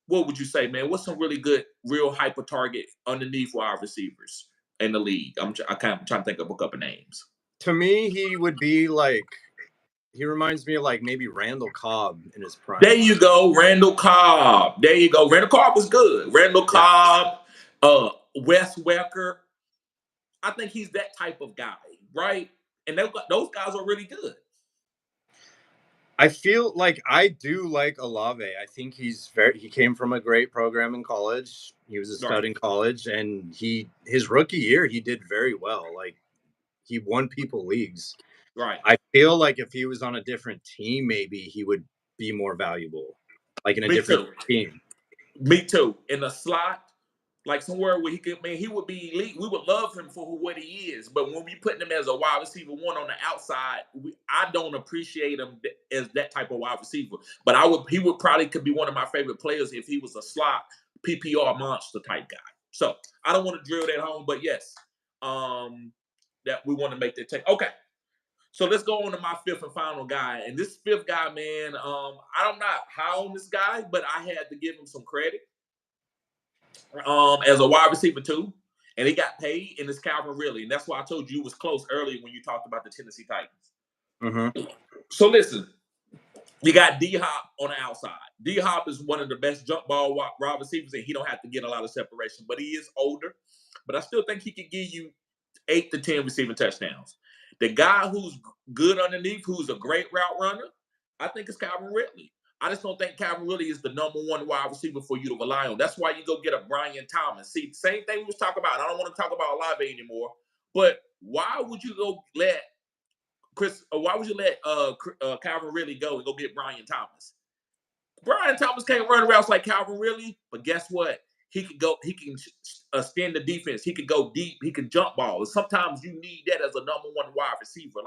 what would you say, man? What's some really good, real hyper target underneath wide receivers in the league? I'm trying to think of a couple names. To me, he would be he reminds me of maybe Randall Cobb in his prime. There you go, Randall Cobb. There you go. Randall Cobb was good. Randall Cobb, Wes Welker. I think he's that type of guy, right? And those guys are really good. I feel I do like Olave. I think he came from a great program in college. He was a stud in college, and his rookie year, he did very well. He won people leagues. Right. I feel if he was on a different team, maybe he would be more valuable. In a different team. Me too. In the slot, somewhere where he would be elite. We would love him for what he is. But when we put him as a wide receiver one on the outside, I don't appreciate him as that type of wide receiver. But he would probably could be one of my favorite players if he was a slot PPR monster type guy. So I don't want to drill that home, but yes, that we want to make that take. Okay. So let's go on to my fifth and final guy. And this fifth guy, man, I'm not high on this guy, but I had to give him some credit. As a wide receiver too, and he got paid, and it's Calvin Ridley, and that's why I told you it was close earlier when you talked about the Tennessee Titans. Mm-hmm. So listen, you got D-Hop on the outside. D-Hop is one of the best jump ball wide receivers, and he don't have to get a lot of separation, but he is older. But I still think he could give you 8 to 10 receiving touchdowns. The guy who's good underneath, who's a great route runner, I think it's Calvin Ridley. I just don't think Calvin Ridley is the number one wide receiver for you to rely on. That's why you go get a Brian Thomas. See, same thing we was talking about. I don't want to talk about Olave anymore. But why would you go let Calvin Ridley go and go get Brian Thomas? Brian Thomas can't run routes like Calvin Ridley, but guess what? He can extend the defense. He can go deep. He can jump balls. Sometimes you need that as a number one wide receiver.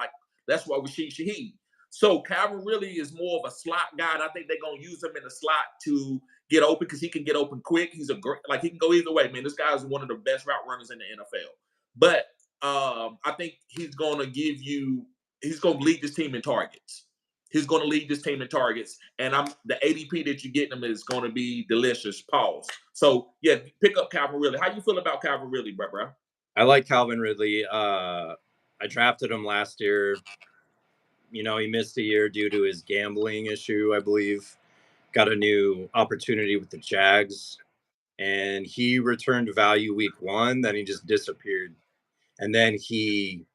That's why Rashid Shaheed. So Calvin Ridley is more of a slot guy, and I think they're gonna use him in the slot to get open because he can get open quick. He's he can go either way, man. This guy is one of the best route runners in the NFL. But I think he's gonna lead this team in targets. He's going to lead this team in targets, and the ADP that you get him is going to be delicious. Pause. So yeah, pick up Calvin Ridley. How you feel about Calvin Ridley, bro? I like Calvin Ridley. I drafted him last year. He missed a year due to his gambling issue, I believe. Got a new opportunity with the Jags, and he returned value week 1. Then he just disappeared, and then he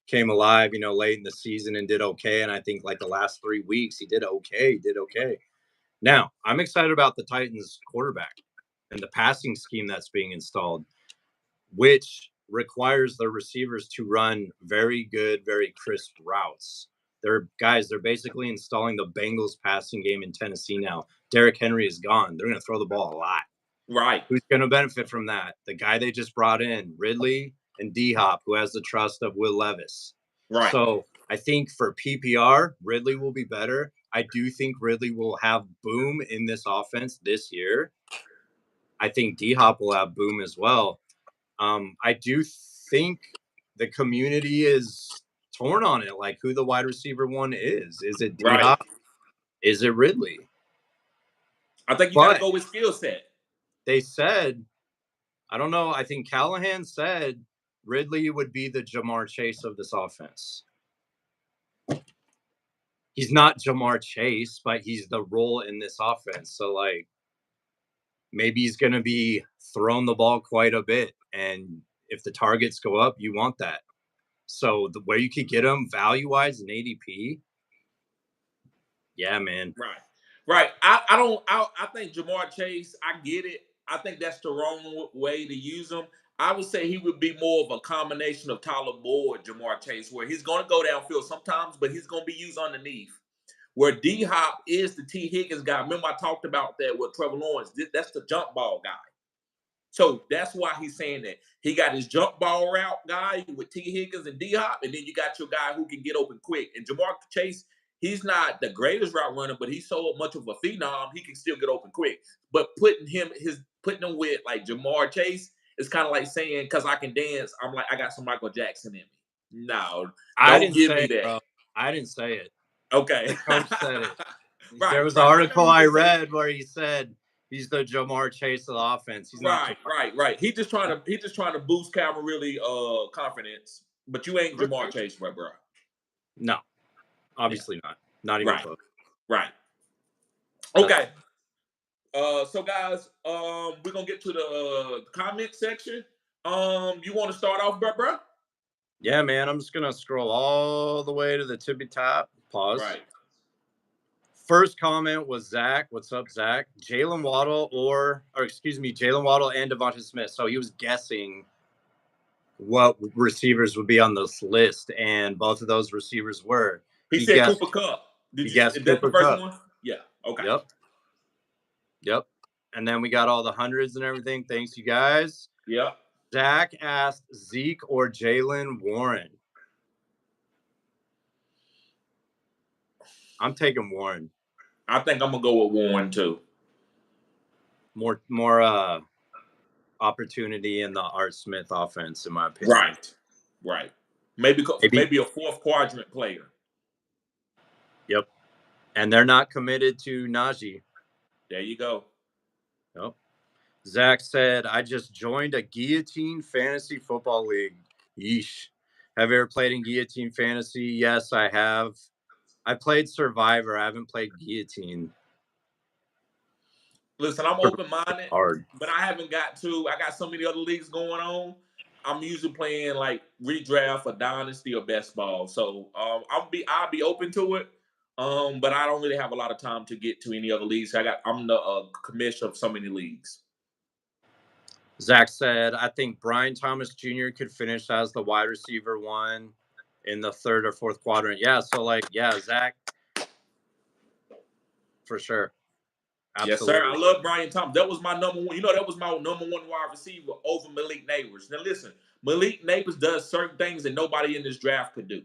came alive, late in the season and did okay. And I think the last 3 weeks he did okay. Now I'm excited about the Titans quarterback and the passing scheme that's being installed, which requires the receivers to run very good, very crisp routes. They're basically installing the Bengals passing game in Tennessee now. Derrick Henry is gone. They're going to throw the ball a lot. Right. Who's going to benefit from that? The guy they just brought in, Ridley, and D-Hop, who has the trust of Will Levis. Right. So I think for PPR, Ridley will be better. I do think Ridley will have boom in this offense this year. I think D-Hop will have boom as well. I do think the community is torn on it, like who the wide receiver one is. Is it D-Hop? Right. Is it Ridley? I think you got to go with skill set. They said, I don't know. I think Callahan said Ridley would be the Jamar Chase of this offense. He's not Jamar Chase, but he's the role in this offense. So, like, maybe he's going to be throwing the ball quite a bit. And if the targets go up, you want that. So, the way you could get him value-wise in ADP, yeah, man. Right. I think Jamar Chase, I get it. I think that's the wrong way to use him. I would say he would be more of a combination of Tyler Boyd, Jamar Chase, where he's going to go downfield sometimes, but he's going to be used underneath. Where D-Hop is the T. Higgins guy. Remember I talked about that with Trevor Lawrence. That's the jump ball guy. So that's why he's saying that. He got his jump ball route guy with T. Higgins and D-Hop, and then you got your guy who can get open quick. And Jamar Chase, he's not the greatest route runner, but he's so much of a phenom, he can still get open quick. But putting him with like Jamar Chase is kind of like saying, because I can dance, I'm like, I got some Michael Jackson in me. No, don't give me that. Bro. I didn't say it. Okay. The coach said it. There was an article I read where he said he's the Jamar Chase of the offense. He's not Jamar. Right. He's just trying to boost Calvin Ridley confidence. But you ain't Jamar Chase, bro. No. Obviously not. Not even close. Right. Okay. So guys, we're gonna get to the comment section. You want to start off, bro? Yeah, man. I'm just gonna scroll all the way to the tippy top. Pause. Right. First comment was Zach. What's up, Zach? Jaylen Waddle Jaylen Waddle and Devonta Smith. So he was guessing what receivers would be on this list, and both of those receivers were. He said Cooper Kupp. Is that the first one? Yeah. Okay. Yep. And then we got all the hundreds and everything. Thanks, you guys. Yep. Zach asked Zeke or Jaylen Warren. I'm taking Warren. I think I'm gonna go with Warren too. More opportunity in the Art Smith offense, in my opinion. Right. Maybe a fourth quadrant player. Yep. And they're not committed to Najee. There you go. Yep. Zach said, I just joined a Guillotine Fantasy Football League. Yeesh. Have you ever played in Guillotine Fantasy? Yes, I have. I played Survivor. I haven't played Guillotine. Listen, I'm open-minded, but I haven't got to. I got so many other leagues going on. I'm usually playing like redraft or dynasty or best ball. So I'll be open to it. But I don't really have a lot of time to get to any other leagues. I'm the commissioner of so many leagues. Zach said, I think Brian Thomas Jr. could finish as the wide receiver one in the third or fourth quadrant. Yeah, so Zach, for sure. Absolutely. Yes, sir. I love Brian Thomas. That was my number one. That was my number one wide receiver over Malik Neighbors. Now listen, Malik Neighbors does certain things that nobody in this draft could do.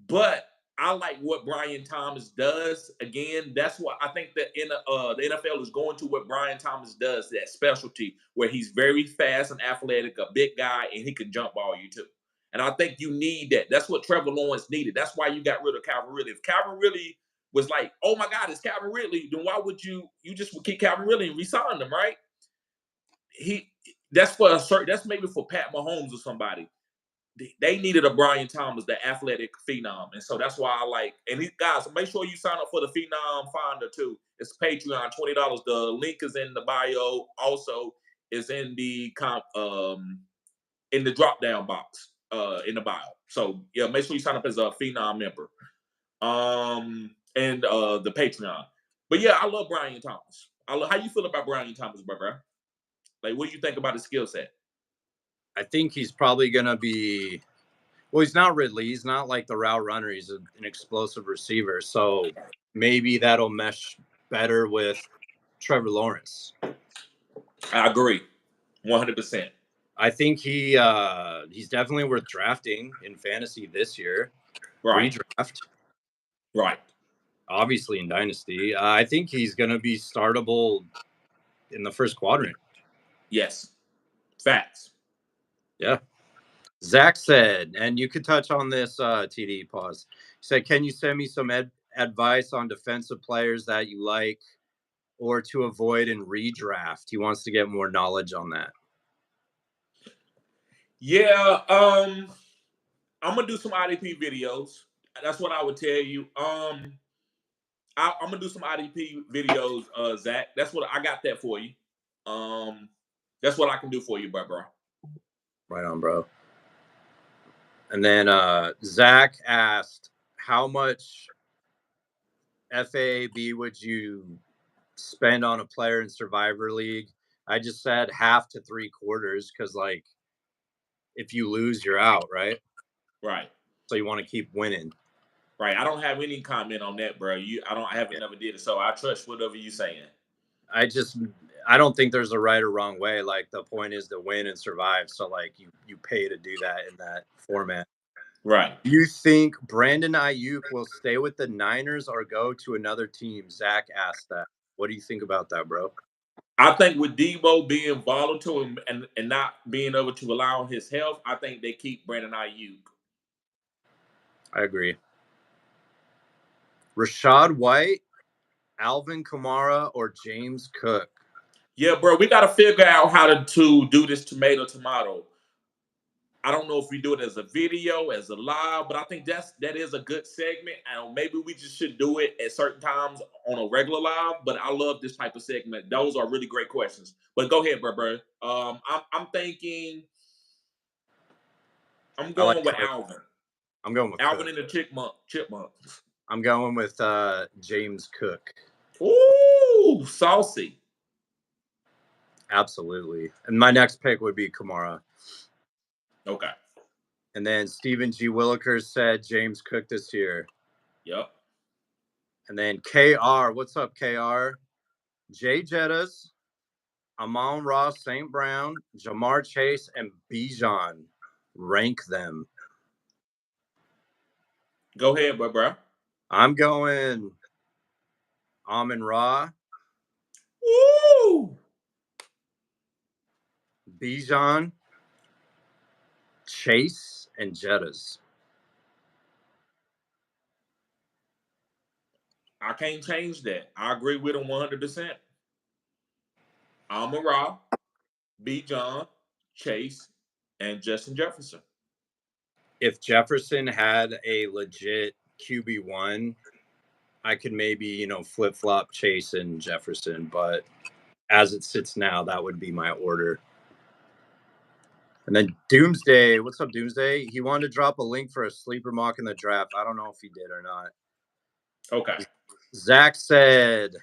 But I like what Brian Thomas does. Again, that's what I think that the NFL is going to what Brian Thomas does, that specialty where he's very fast and athletic, a big guy, and he can jump ball you too. And I think you need that. That's what Trevor Lawrence needed. That's why you got rid of Calvin Ridley. If Calvin Ridley was like, oh my God, it's Calvin Ridley, then why would you just would keep Calvin Ridley and re-sign him, right? That's maybe for Pat Mahomes or somebody. They needed a Brian Thomas, the athletic phenom. And so that's why I like, and guys, make sure you sign up for the Phenom Finder too. It's Patreon, $20. The link is in the bio. Also, is in the drop down box in the bio. So yeah, make sure you sign up as a Phenom member. And the Patreon. But yeah, I love Brian Thomas. How you feel about Brian Thomas, bro? Like, what do you think about his skill set? I think he's probably going to be, well, he's not Ridley. He's not like the route runner. He's an explosive receiver. So maybe that'll mesh better with Trevor Lawrence. I agree. 100%. I think he's definitely worth drafting in fantasy this year. Right. Redraft. Right. Obviously in Dynasty. I think he's going to be startable in the first quadrant. Yes. Facts. Yeah. Zach said, and you could touch on this, TD, pause. He said, can you send me some advice on defensive players that you like or to avoid in redraft? He wants to get more knowledge on that. Yeah, I'm gonna do some IDP videos. That's what I would tell you. I'm gonna do some IDP videos, Zach. That's what I got that for you. That's what I can do for you, bro. Right on, bro. And then Zach asked, how much FAAB would you spend on a player in Survivor League? I just said half to 3/4 because, like, if you lose, you're out, right? Right. So you want to keep winning. Right. I don't have any comment on that, bro. I haven't never did it, so I trust whatever you're saying. I don't think there's a right or wrong way. Like, the point is to win and survive. So, like, you pay to do that in that format. Right. You think Brandon Aiyuk will stay with the Niners or go to another team? Zach asked that. What do you think about that, bro? I think with Debo being volatile and not being able to allow his health, I think they keep Brandon Aiyuk. I agree. Rashad White, Alvin Kamara, or James Cook? Yeah, bro, we got to figure out how to do this tomato. I don't know if we do it as a video, as a live, but I think that is a good segment. And maybe we just should do it at certain times on a regular live. But I love this type of segment. Those are really great questions. But go ahead, bro. I'm thinking I'm going with Alvin. I'm going with Alvin Cook. and the Chipmunks. I'm going with James Cook. Ooh, saucy. Absolutely. And my next pick would be Kamara. Okay. And then Stephen G. Willikers said James Cook this year. Yep. And then KR, what's up, KR? Jay Jettas, Amon-Ra St. Brown, Jamar Chase, and Bijan. Rank them. Go ahead, bro. I'm going Amon-Ra. Woo! Bijan, Chase, and Jettas. I can't change that. I agree with him 100%. Amon-Ra, Bijan, Chase, and Justin Jefferson. If Jefferson had a legit QB1, I could maybe, flip-flop Chase and Jefferson. But as it sits now, that would be my order. And then Doomsday, what's up, Doomsday? He wanted to drop a link for a sleeper mock in the draft. I don't know if he did or not. Okay. Zach said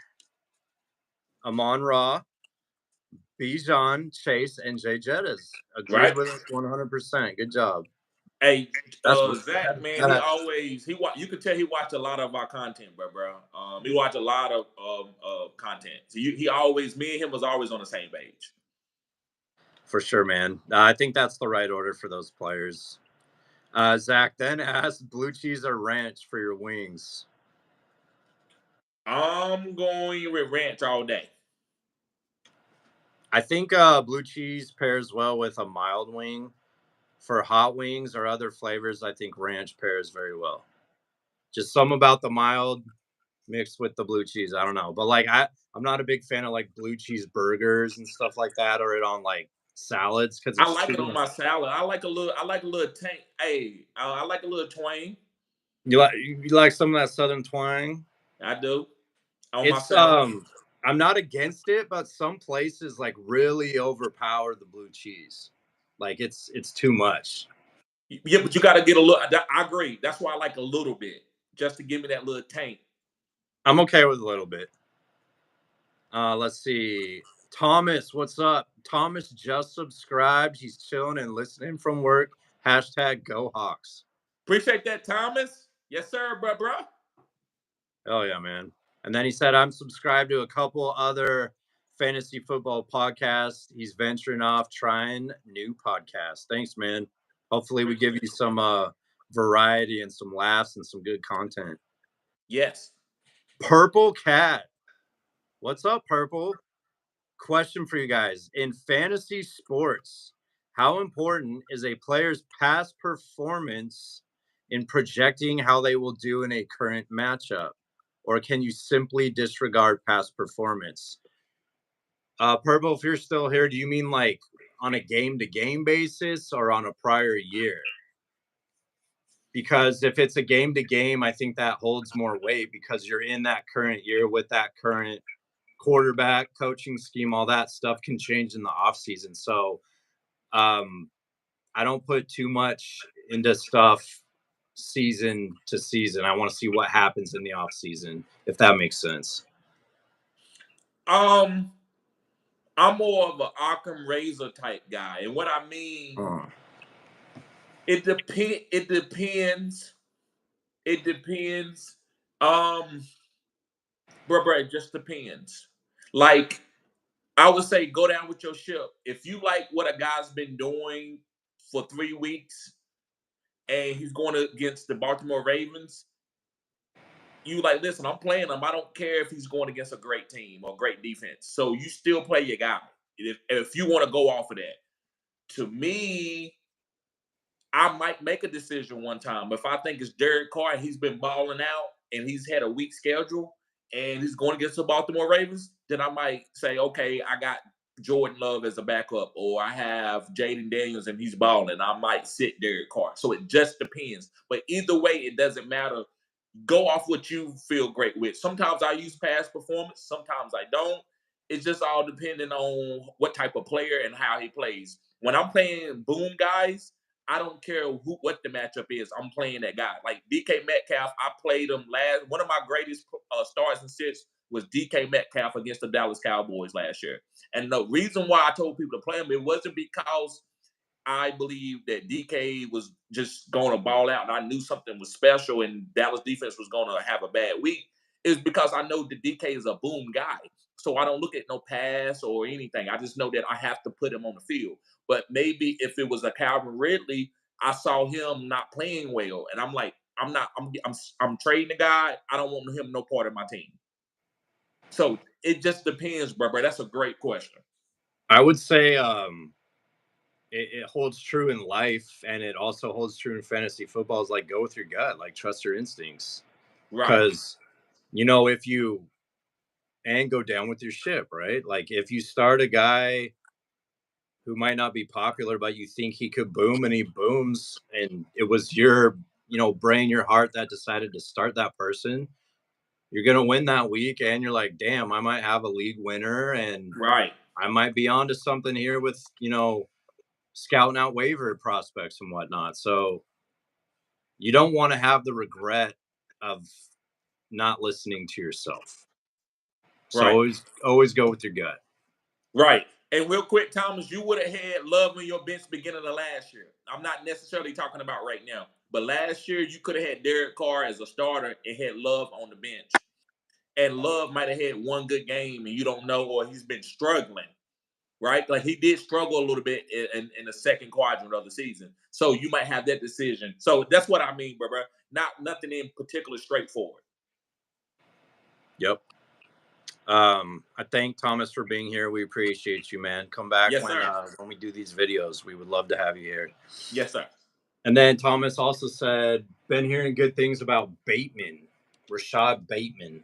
Amon-Ra, Bijan, Chase, and Jay Jettas. Agreed with us 100%. Good job. Hey, Zach, man, you could tell he watched a lot of our content, bro. He watched a lot of content. So me and him was always on the same page. For sure, man. I think that's the right order for those players. Zach then asked blue cheese or ranch for your wings. I'm going with ranch all day. I think blue cheese pairs well with a mild wing. For hot wings or other flavors, I think ranch pairs very well. Just some about the mild mixed with the blue cheese. I don't know. But like I'm not a big fan of like blue cheese burgers and stuff like that, or it on like salads because I like it on my salad. I like a little tank. Hey, I like a little twang. You like some of that southern twang? I do. My salad. I'm not against it, but some places like really overpower the blue cheese. Like it's too much. Yeah, but you got to get a little. I agree. That's why I like a little bit, just to give me that little tank. I'm okay with a little bit. Let's see. Thomas, what's up? Thomas just subscribed. He's chilling and listening from work. # Go Hawks. Appreciate that, Thomas. Yes, sir, bro. Oh, yeah, man. And then he said, I'm subscribed to a couple other fantasy football podcasts. He's venturing off trying new podcasts. Thanks, man. Hopefully we give you some variety and some laughs and some good content. Yes. Purple Cat. What's up, Purple? Question for you guys. In fantasy sports, How important is a player's past performance in projecting how they will do in a current matchup? Or can you simply disregard past performance? Purple, if you're still here, do you mean like on a game-to-game basis or on a prior year? Because if it's a game-to-game, I think that holds more weight because you're in that current year with that current quarterback, coaching scheme, all that stuff can change in the offseason. So I don't put too much into stuff season to season. I want to see what happens in the offseason, if that makes sense. I'm more of an Occam razor type guy, and what I mean, it depends. It depends. It depends. Bro, it just depends. Like I would say, go down with your ship. If you like what a guy's been doing for 3 weeks, and he's going against the Baltimore Ravens, you like, listen, I'm playing him. I don't care if he's going against a great team or great defense. So you still play your guy if you want to go off of that. To me, I might make a decision one time. If I think it's Derek Carr and he's been balling out and he's had a weak schedule and he's going against the Baltimore Ravens, then I might say, okay, I got Jordan Love as a backup, or I have Jaden Daniels and he's balling. I might sit Derek Carr. So it just depends. But either way, it doesn't matter. Go off what you feel great with. Sometimes I use past performance, sometimes I don't. It's just all depending on what type of player and how he plays. When I'm playing boom guys, I don't care what the matchup is. I'm playing that guy. Like DK Metcalf, I played him last. One of my greatest starts and sits was DK Metcalf against the Dallas Cowboys last year. And the reason why I told people to play him, it wasn't because I believe that DK was just going to ball out and I knew something was special and Dallas defense was going to have a bad week, is because I know that DK is a boom guy. So I don't look at no pass or anything. I just know that I have to put him on the field. But maybe if it was a Calvin Ridley, I saw him not playing well. And I'm like, I'm trading the guy. I don't want him no part of my team. So it just depends, bro. That's a great question. I would say it holds true in life, and it also holds true in fantasy football. Is like go with your gut, like trust your instincts, Right. because if you go down with your ship, right? Like if you start a guy who might not be popular, but you think he could boom and he booms, and it was your brain, your heart that decided to start that person, you're gonna win that week, and you're like, damn, I might have a league winner, and Right. I might be onto something here with scouting out waiver prospects and whatnot. So you don't want to have the regret of not listening to yourself. So Right. always go with your gut. Right. And real quick, Thomas, you would have had Love on your bench beginning of last year. I'm not necessarily talking about right now, but last year you could have had Derek Carr as a starter and had Love on the bench. And Love might have had one good game and you don't know, or he's been struggling, right? Like he did struggle a little bit in the second quadrant of the season. So you might have that decision. So that's what I mean, bro. Nothing in particular straightforward. Yep. I thank Thomas for being here. We appreciate you, man. Come back Yes, sir. when we do these videos. We would love to have you here. Yes, sir. And then Thomas also said, been hearing good things about Bateman, Rashad Bateman.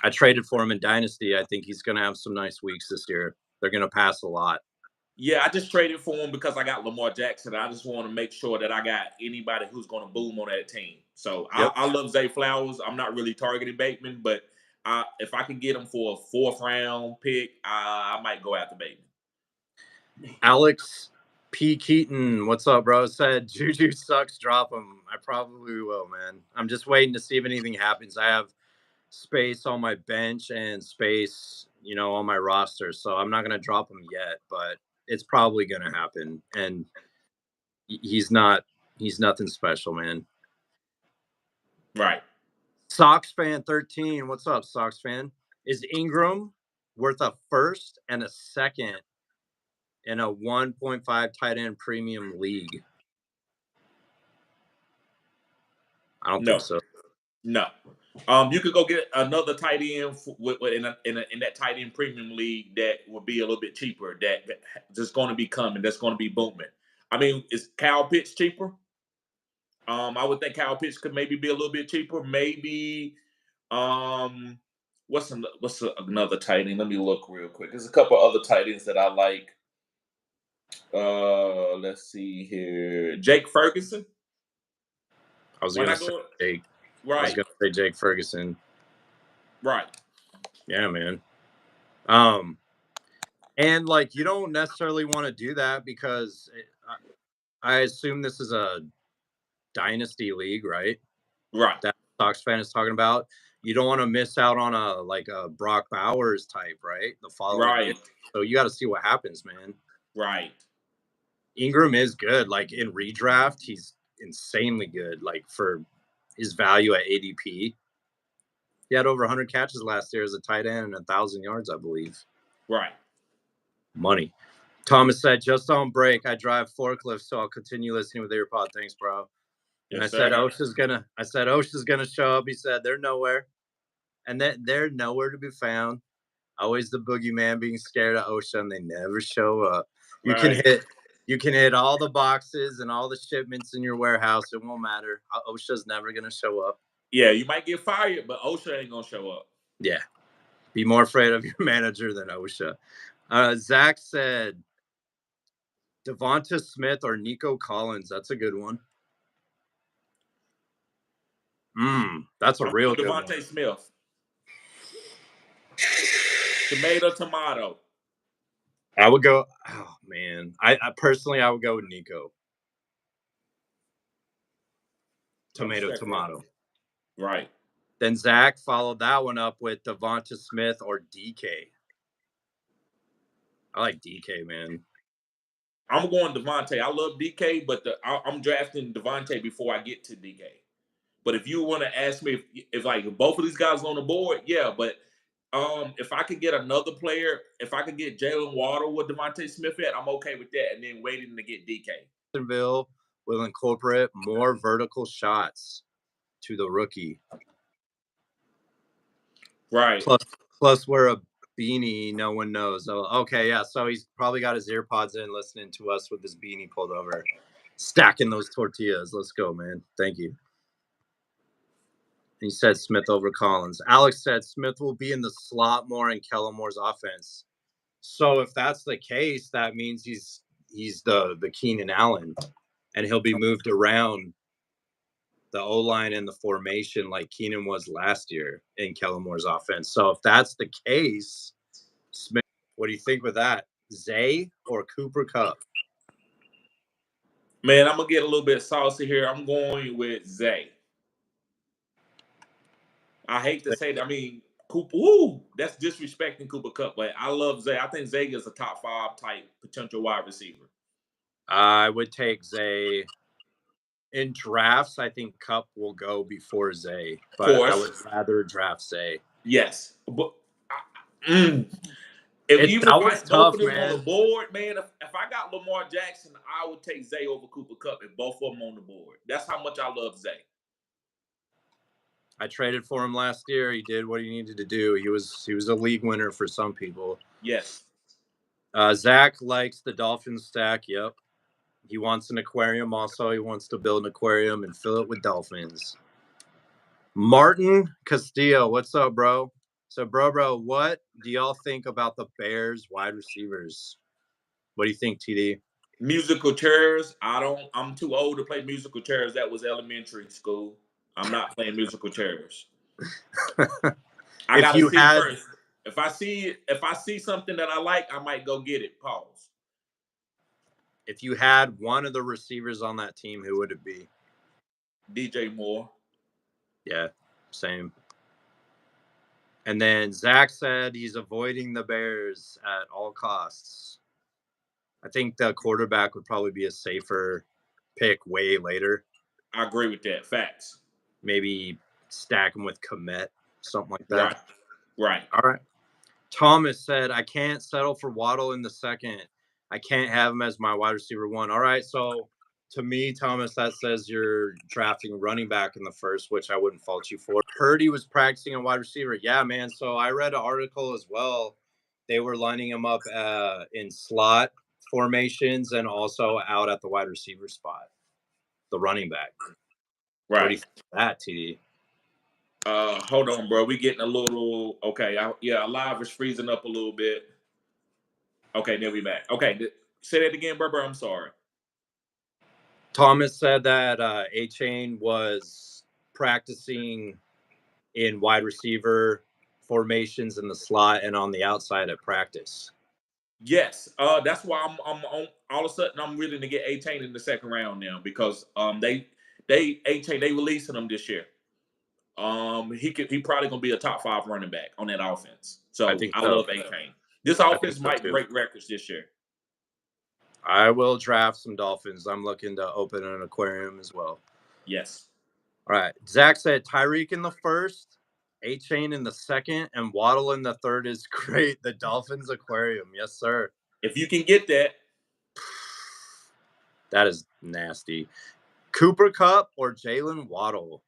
I traded for him in Dynasty. I think he's going to have some nice weeks this year. They're going to pass a lot. Yeah, I just traded for him because I got Lamar Jackson. I just want to make sure that I got anybody who's going to boom on that team. So Yep. I love Zay Flowers. I'm not really targeting Bateman, but if I can get him for a 4th round pick, I might go after Bateman. Alex P. Keaton, what's up, bro? Said Juju sucks, drop him. I probably will, man. I'm just waiting to see if anything happens. I have space on my bench and space, on my roster. So I'm not going to drop him yet, but it's probably going to happen. And he's nothing special, man. Right. Sox fan 13. What's up, Sox fan? Is Ingram worth a 1st and a 2nd in a 1.5 tight end premium league? I don't think so. No. You could go get another tight end in that tight end premium league that would be a little bit cheaper. That's going to be coming. That's going to be booming. I mean, is Kyle Pitts cheaper? I would think Kyle Pitts could maybe be a little bit cheaper. Maybe what's another tight end? Let me look real quick. There's a couple other tight ends that I like. Let's see here. Jake Ferguson. I was gonna say Jake. Right. I was gonna say Jake Ferguson. Right. Yeah, man. And like you don't necessarily want to do that because I assume this is a dynasty league, right? Right. That Sox fan is talking about. You don't want to miss out on a Brock Bowers type, right? The following year. So you got to see what happens, man. Right. Ingram is good. Like in redraft, he's insanely good. Like for his value at ADP. He had over 100 catches last year as a tight end and 1,000 yards, I believe. Right. Money. Thomas said, just on break, I drive forklift, so I'll continue listening with AirPod. Thanks, bro. And I said, OSHA's gonna show up. He said, they're nowhere. And they're nowhere to be found. Always the boogeyman being scared of OSHA, and they never show up. You can hit all the boxes and all the shipments in your warehouse. It won't matter. OSHA's never gonna show up. Yeah, you might get fired, but OSHA ain't gonna show up. Yeah. Be more afraid of your manager than OSHA. Zach said Devonta Smith or Nico Collins. That's a good one. That's a real good one. Devonta Smith. Tomato. I would go. Oh man, I personally I would go with Nico. Tomato. Right. Then Zach followed that one up with Devonta Smith or DK. I like DK, man. I'm going Devonta. I love DK, but I'm drafting Devonta before I get to DK. But if you want to ask me if like both of these guys on the board, yeah. But if I could get another player, if I could get Jaylen Waddle with Devonta Smith at, I'm okay with that. And then waiting to get DK. Jacksonville will incorporate more vertical shots to the rookie. Right. Plus wear a beanie no one knows. Oh, okay, yeah. So he's probably got his earpods in listening to us with his beanie pulled over. Stacking those tortillas. Let's go, man. Thank you. He said Smith over Collins. Alex said Smith will be in the slot more in Kellen Moore's offense. So if that's the case, that means he's the Keenan Allen, and he'll be moved around the O-line and the formation like Keenan was last year in Kellen Moore's offense. So if that's the case, Smith, what do you think with that? Zay or Cooper Kupp? Man, I'm going to get a little bit saucy here. I'm going with Zay. I hate to say that. I mean, Cooper, that's disrespecting Cooper Kupp, but I love Zay. I think Zay is a top 5 type potential wide receiver. I would take Zay. In drafts, I think Kupp will go before Zay, but I would rather draft Zay. Yes, but if both of them on the board, man, if I got Lamar Jackson, I would take Zay over Cooper Kupp if both of them on the board. That's how much I love Zay. I traded for him last year. He did what he needed to do. He was a league winner for some people. Yes. Zach likes the Dolphin stack. Yep. He wants an aquarium. Also, he wants to build an aquarium and fill it with dolphins. Martin Castillo, what's up, bro? So, bro, what do y'all think about the Bears wide receivers? What do you think, TD? Musical chairs. I'm too old to play musical chairs. That was elementary school. I'm not playing musical chairs. I gotta see first. If I see something that I like, I might go get it. Pause. If you had one of the receivers on that team, who would it be? DJ Moore. Yeah, same. And then Zach said he's avoiding the Bears at all costs. I think the quarterback would probably be a safer pick way later. I agree with that. Facts. Maybe stack him with Komet, something like that. Right. All right. Thomas said, I can't settle for Waddle in the second. I can't have him as my wide receiver 1. All right. So to me, Thomas, that says you're drafting running back in the first, which I wouldn't fault you for. Heard he was practicing a wide receiver. Yeah, man. So I read an article as well. They were lining him up in slot formations and also out at the wide receiver spot, the running back. Right. What do you think of that, TD? Hold on, bro. We getting a little okay. Live is freezing up a little bit. Okay, then we back. Okay, say that again, bro. I'm sorry. Thomas said that A-Chain was practicing in wide receiver formations in the slot and on the outside at practice. Yes, that's why I'm on. All of a sudden, I'm willing to get A-Chain in the second round now because they A-Chain they releasing him this year. He probably gonna be a top 5 running back on that offense. So I love A-Chain. This offense might break records this year. I will draft some Dolphins. I'm looking to open an aquarium as well. Yes. All right. Zach said Tyreek in the first, A-Chain in the second, and Waddle in the third is great. The Dolphins aquarium. Yes, sir. If you can get that. That is nasty. Cooper Kupp or Jaylen Waddle?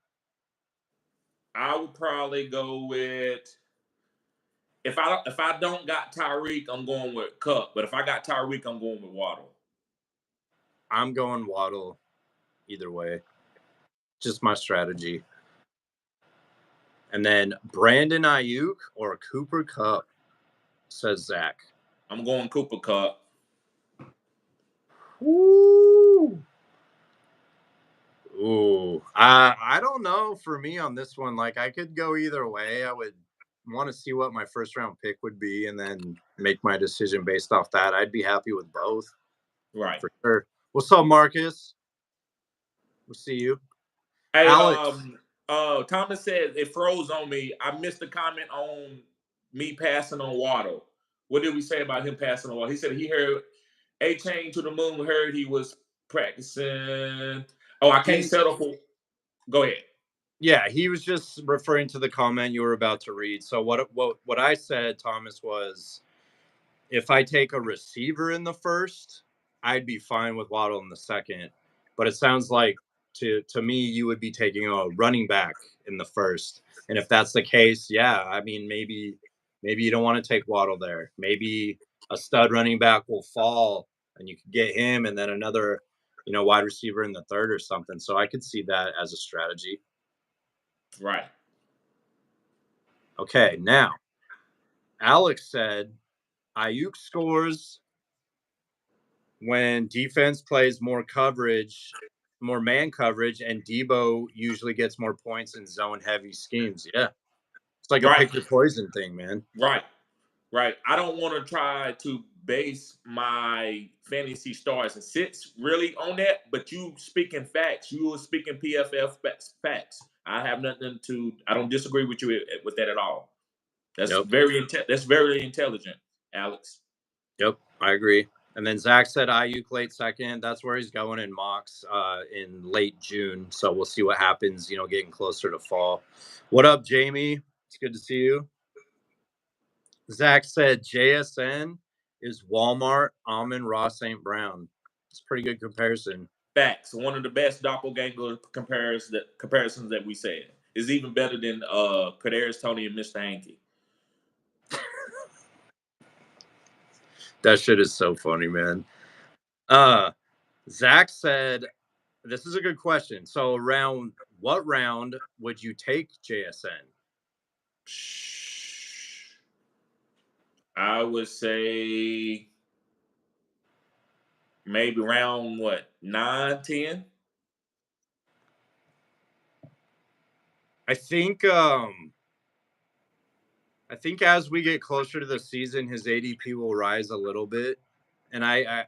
I would probably go with if I don't got Tyreek, I'm going with Kupp. But if I got Tyreek, I'm going with Waddle. I'm going Waddle either way. Just my strategy. And then Brandon Aiyuk or Cooper Kupp, says Zach. I'm going Cooper Kupp. Ooh. I don't know for me on this one. Like, I could go either way. I would want to see what my first round pick would be and then make my decision based off that. I'd be happy with both. Right. For sure. What's up, Marcus? We'll see you. Hey, Alex. Thomas said it froze on me. I missed the comment on me passing on Waddle. What did we say about him passing on Waddle? He said he heard A-Chain to the moon. Heard he was practicing. Oh, I can't settle for. Go ahead. Yeah, he was just referring to the comment you were about to read. So what I said, Thomas, was if I take a receiver in the first, I'd be fine with Waddle in the second. But it sounds like to me you would be taking a running back in the first. And if that's the case, yeah, I mean maybe you don't want to take Waddle there. Maybe a stud running back will fall and you could get him and then another, wide receiver in the third or something. So I could see that as a strategy. Right. Okay, now Alex said Aiyuk scores when defense plays more coverage, more man coverage, and Debo usually gets more points in zone heavy schemes. Yeah. It's like a pick your poison thing, man. Right. I don't want to try to base my fantasy stars and sits really on that, but you speaking facts. You were speaking PFF facts. I don't disagree with you with that at all. That's very intelligent, Alex. Yep, I agree. And then Zach said Aiyuk late second. That's where he's going in mocks in late June. So we'll see what happens, getting closer to fall. What up, Jamie? It's good to see you. Zach said JSN is Walmart, Amon-Ra St. Brown. It's a pretty good comparison. Facts. One of the best doppelganger comparisons that we said. Is even better than Kadarius Toney and Mr. Hankey. That shit is so funny, man. Zach said, this is a good question. So what round would you take JSN? I would say maybe round 9, 10? I think as we get closer to the season, his ADP will rise a little bit. And I'd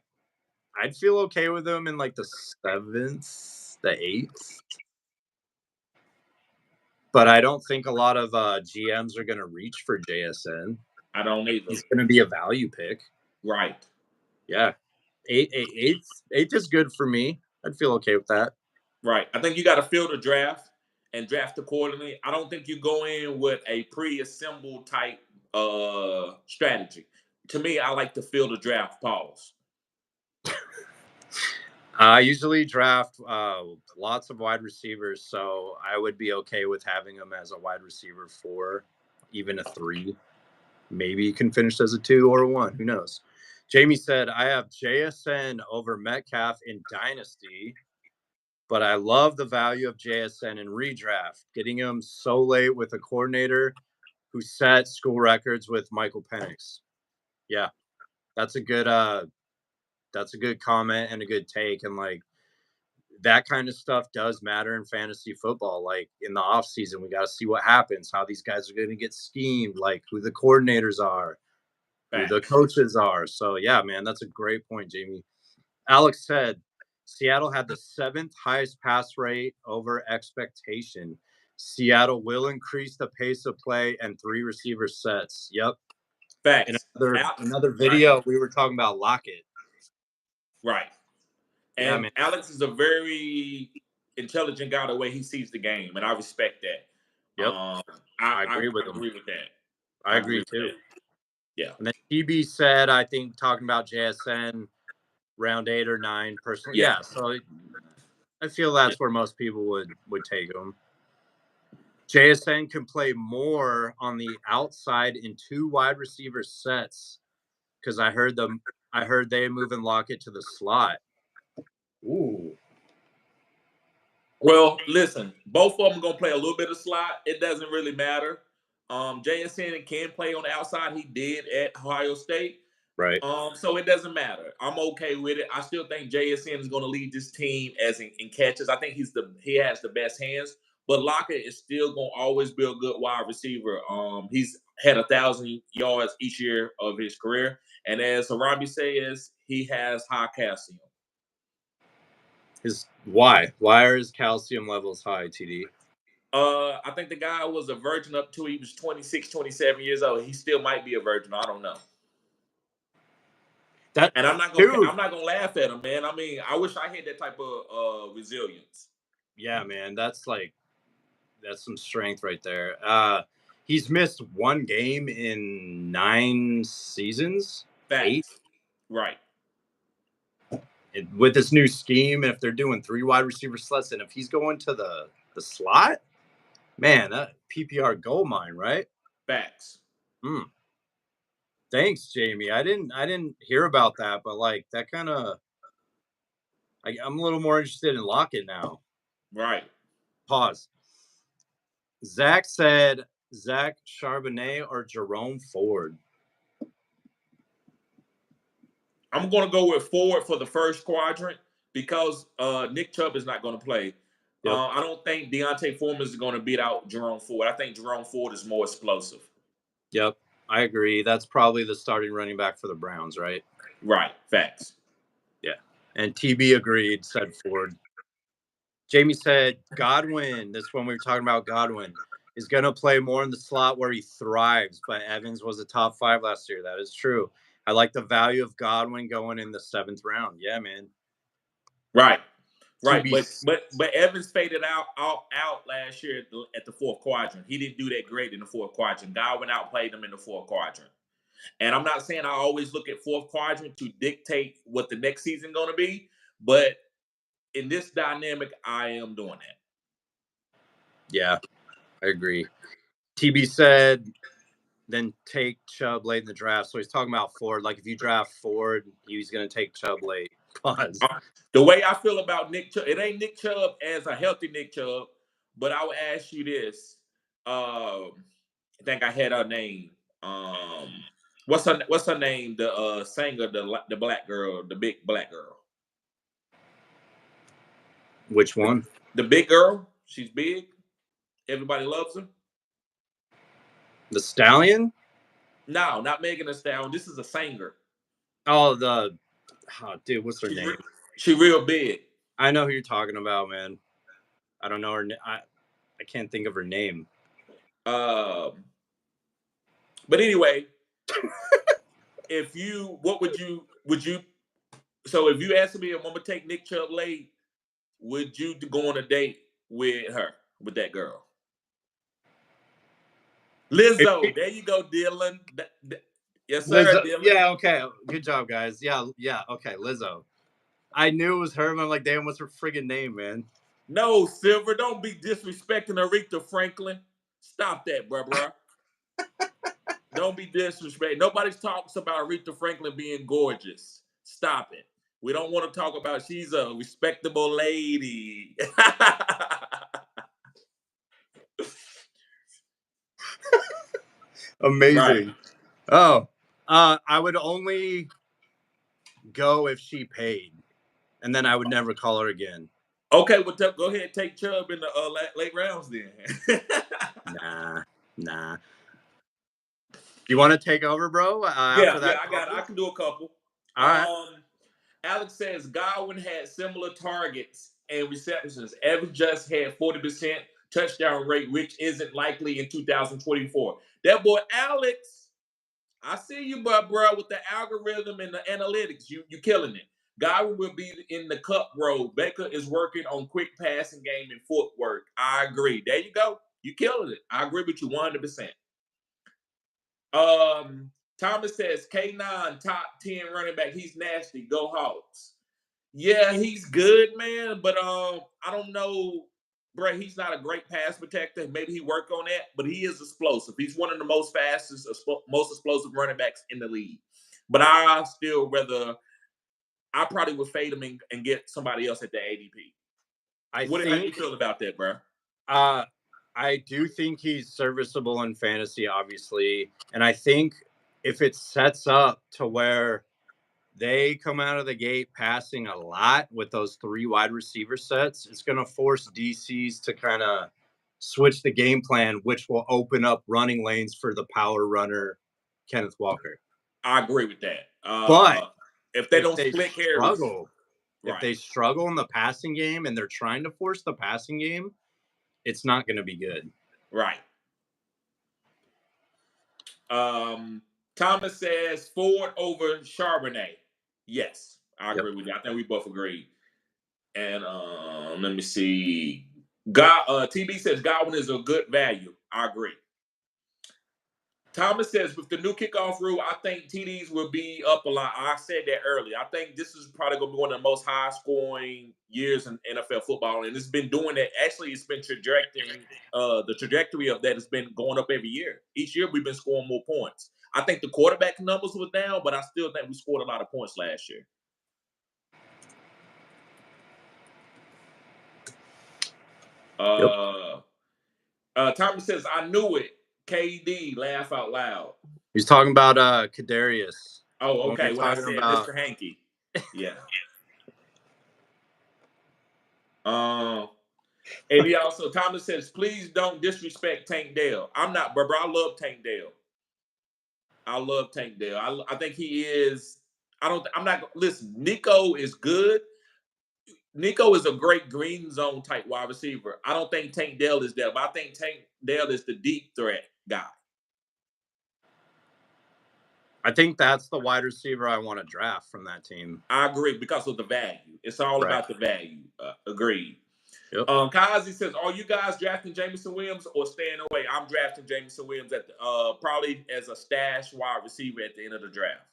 feel okay with him in like the 7th, the 8th. But I don't think a lot of GMs are going to reach for JSN. I don't either. He's going to be a value pick. Right. Yeah. 8th is good for me. I'd feel okay with that. Right. I think you got to field a draft and draft accordingly. I don't think you go in with a pre-assembled type strategy. To me, I like to field a draft pause. I usually draft lots of wide receivers, so I would be okay with having him as a wide receiver 4, even a 3. Maybe he can finish as a 2 or a 1. Who knows? Jamie said, I have JSN over Metcalf in Dynasty, but I love the value of JSN in redraft. Getting him so late with a coordinator who set school records with Michael Penix. Yeah, that's a good comment and a good take. And like, that kind of stuff does matter in fantasy football. Like in the off season, we got to see what happens, how these guys are going to get schemed, like who the coordinators are, who the coaches are. So yeah, man, that's a great point, Jamie. Alex said Seattle had the 7th highest pass rate over expectation. Seattle will increase the pace of play and 3 receiver sets. Yep. Facts. Another video, we were talking about Lockett. Right. And yeah, Alex is a very intelligent guy the way he sees the game, and I respect that. Yep. I agree with that. I agree too. Yeah. And then TB said, I think talking about JSN round 8 or 9 personally. Yeah. So I feel that's where most people would take him. JSN can play more on the outside in 2 wide receiver sets because I heard they moving Lockett to the slot. Ooh. Well, listen, both of them gonna play a little bit of slot. It doesn't really matter. JSN can play on the outside. He did at Ohio State. Right. So it doesn't matter. I'm okay with it. I still think JSN is going to lead this team as in catches. I think he has the best hands. But Lockett is still going to always be a good wide receiver. He's had 1,000 yards each year of his career, and as Harambe says, he has high calcium. Why are his calcium levels high, TD? I think the guy was a virgin up till he was 26, 27 years old. He still might be a virgin. I don't know. And I'm not gonna laugh at him, man. I mean, I wish I had that type of resilience. Yeah, man, that's some strength right there. He's missed 1 game in 9 seasons. Facts. 8. Right. With this new scheme, if they're doing 3 wide receiver slots, and if he's going to the slot, man, that PPR gold mine, right? Facts. Thanks, Jamie. I didn't hear about that, but like that kind of, I'm a little more interested in Lockett now. Right. Pause. Zach said Zach Charbonnet or Jerome Ford. I'm going to go with Ford for the first quadrant because Nick Chubb is not going to play. Yep. I don't think Deontay Foreman is going to beat out Jerome Ford. I think Jerome Ford is more explosive. Yep, I agree. That's probably the starting running back for the Browns, right? Right. Facts. Yeah. And TB agreed, said Ford. Jamie said Godwin, this one we were talking about Godwin, is going to play more in the slot where he thrives, but Evans was a top 5 last year. That is true. I like the value of Godwin going in the 7th round. Yeah, man. Right. Right. But Evans faded out last year at the 4th quadrant. He didn't do that great in the 4th quadrant. Godwin outplayed him in the 4th quadrant. And I'm not saying I always look at 4th quadrant to dictate what the next season going to be, but in this dynamic, I am doing that. Yeah, I agree. TB said, then take Chubb late in the draft. So he's talking about Ford. Like if you draft Ford, he's going to take Chubb late. Pause. The way I feel about Nick Chubb, it ain't Nick Chubb as a healthy Nick Chubb, but I would ask you this. I think I had her name. What's her name? The singer, the black girl, the big black girl. Which one? The big girl. She's big. Everybody loves her. The Stallion? No, not Megan Thee Stallion. This is a singer. Oh, dude, what's her name? She real big. I know who you're talking about, man. I don't know her. I can't think of her name. But anyway, so if you asked me if I'm gonna take Nick Chubb late, would you go on a date with that girl? Lizzo, there you go, Dylan. Yes, sir, Lizzo. Dylan. Yeah, okay. Good job, guys. Yeah, okay, Lizzo. I knew it was her. I'm like, damn, what's her friggin' name, man? No, Silver, don't be disrespecting Aretha Franklin. Stop that, bruh. Don't be disrespecting. Nobody talks about Aretha Franklin being gorgeous. Stop it. We don't want to talk about she's a respectable lady. Amazing. Right. Oh, I would only go if she paid, and then I would never call her again. Okay, well, go ahead and take Chubb in the late rounds then. Nah. You want to take over, bro? Yeah, I can do a couple. All right. Alex says Godwin had similar targets and receptions. Evans just had 40% touchdown rate, which isn't likely in 2024. That boy Alex, I see you, bro, with the algorithm and the analytics. You killing it. Godwin will be in the Kupp role. Baker is working on quick passing game and footwork. I agree. There you go. You killing it. I agree with you 100%. Thomas says K9 top 10 running back. He's nasty. Go Hawks. Yeah, he's good, man. But I don't know, bro. He's not a great pass protector. Maybe he work on that, but he is explosive. He's one of the most fastest, most explosive running backs in the league. But I probably would fade him and get somebody else at the ADP. How do you feel about that, bro? I do think he's serviceable in fantasy, obviously. And I think if it sets up to where they come out of the gate passing a lot with those 3 wide receiver sets, it's going to force DCs to kind of switch the game plan, which will open up running lanes for the power runner, Kenneth Walker. I agree with that. But if they don't split carries, if they struggle in the passing game and they're trying to force the passing game, it's not going to be good. Right. Thomas says Ford over Charbonnet. Yes, I agree with you. I think we both agree. And let me see. TB says Godwin is a good value. I agree. Thomas says with the new kickoff rule, I think TDs will be up a lot. I said that earlier. I think this is probably going to be one of the most high-scoring years in NFL football, and it's been doing that. Actually, it's been the trajectory of that has been going up every year. Each year, we've been scoring more points. I think the quarterback numbers were down, but I still think we scored a lot of points last year. Thomas says, I knew it. KD, laugh out loud. He's talking about Kadarius. Oh, okay. When I said Mr. Hankey. Yeah. And he also, Thomas says, please don't disrespect Tank Dell. I'm not, bro. I love Tank Dell. I think he is. Listen, Nico is good. Nico is a great green zone type wide receiver. I don't think Tank Dell is that, but I think Tank Dell is the deep threat guy. I think that's the wide receiver I want to draft from that team. I agree because of the value. It's all about the value. Agreed. Yep. Kazi says, are you guys drafting Jameson Williams or staying away? I'm drafting Jameson Williams at probably as a stash wide receiver at the end of the draft.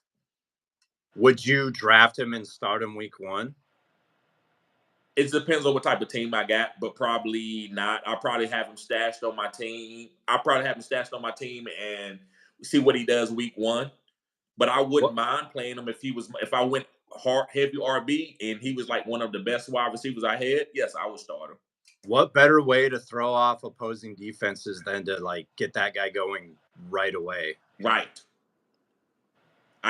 Would you draft him and start him week 1? It depends on what type of team I got, but probably not. I'll probably have him stashed on my team. And see what he does week 1. But I wouldn't mind playing him if I went heavy RB and he was like one of the best wide receivers I had. Yes, I would start him. What better way to throw off opposing defenses than to like get that guy going right away? Right.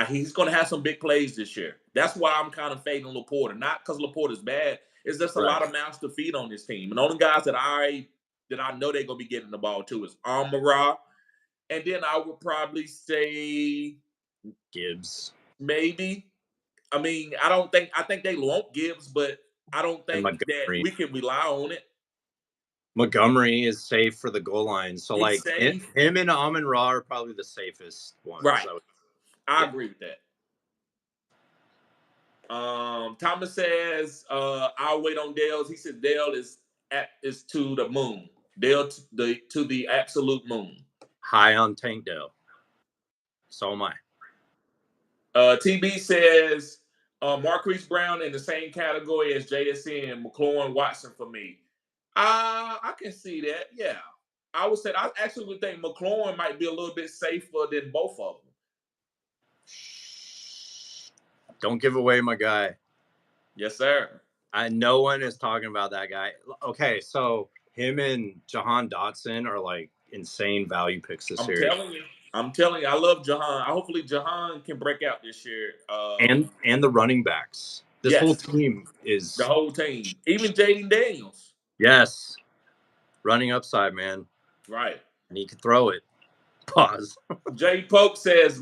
He's going to have some big plays this year. That's why I'm kind of fading Laporta. Not because Laporta's bad. It's just a lot of mouths to feed on this team. And the only guys that I know they're going to be getting the ball to is Amara. And then I would probably say Gibbs. Maybe. I mean, I think they want Gibbs, but I don't think that we can rely on it. Montgomery is safe for the goal line. So, him and Amon-Ra are probably the safest ones. Right. I agree with that. Thomas says, I'll wait on Dale's. He said Dale is to the moon. Dale to the absolute moon. High on Tank Dale. So am I. TB says, Marquise Brown in the same category as JSN, McLaurin, Watson for me. I can see that. Yeah, I would say I actually would think McLaurin might be a little bit safer than both of them. Don't give away my guy. Yes, sir. No one is talking about that guy. Okay, so him and Jahan Dotson are like insane value picks this year. I'm telling you, I love Jahan. Hopefully Jahan can break out this year. And the running backs. This whole team is the whole team. Even Jaden Daniels. Yes. Running upside, man. Right. And he can throw it. Pause. Jay Polk says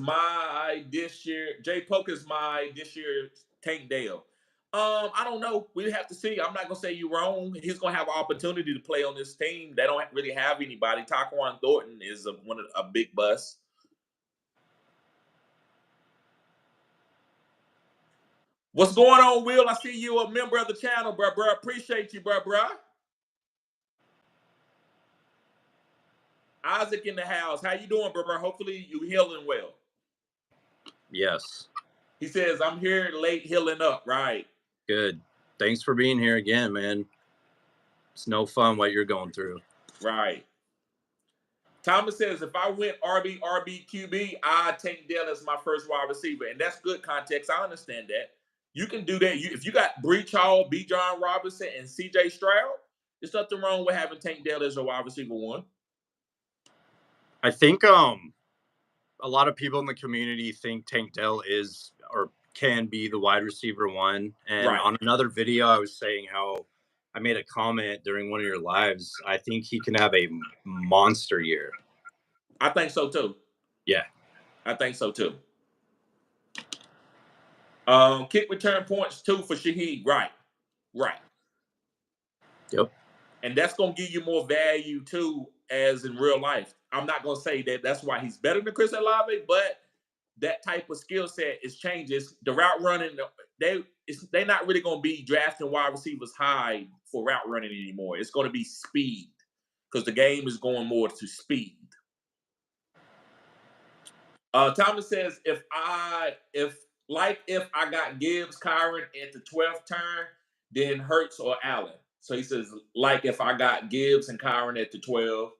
Jay Polk is my this year Tank Dale. I don't know. We have to see. I'm not gonna say you're wrong. He's gonna have an opportunity to play on this team. They don't really have anybody. Tyquan Thornton is a big bust. What's going on, Will? I see you a member of the channel, bro. Appreciate you, bro. Isaac in the house. How you doing, bro? Hopefully you healing well. Yes. He says, I'm here late healing up. Right. Good. Thanks for being here again, man. It's no fun what you're going through. Right. Thomas says, if I went RB, QB, I'd take Dell as my first wide receiver. And that's good context. I understand that. You can do that. If you got Breach Hall, B. John Robinson, and C.J. Stroud, there's nothing wrong with having Tank Dell as a wide receiver one. I think a lot of people in the community think Tank Dell is or can be the wide receiver one. And on another video, I was saying how I made a comment during one of your lives. I think he can have a monster year. I think so too. Yeah. I think so too. Kick return points too for Shaheed. Right. Yep. And that's going to give you more value too, as in real life. I'm not going to say that that's why he's better than Chris Olave, but that type of skill set is changes. The route running, they're not really going to be drafting wide receivers high for route running anymore. It's going to be speed because the game is going more to speed. Thomas says, if I got Gibbs, Kyron at the 12th turn, then Hurts or Allen. So he says, like if I got Gibbs and Kyron at the 12.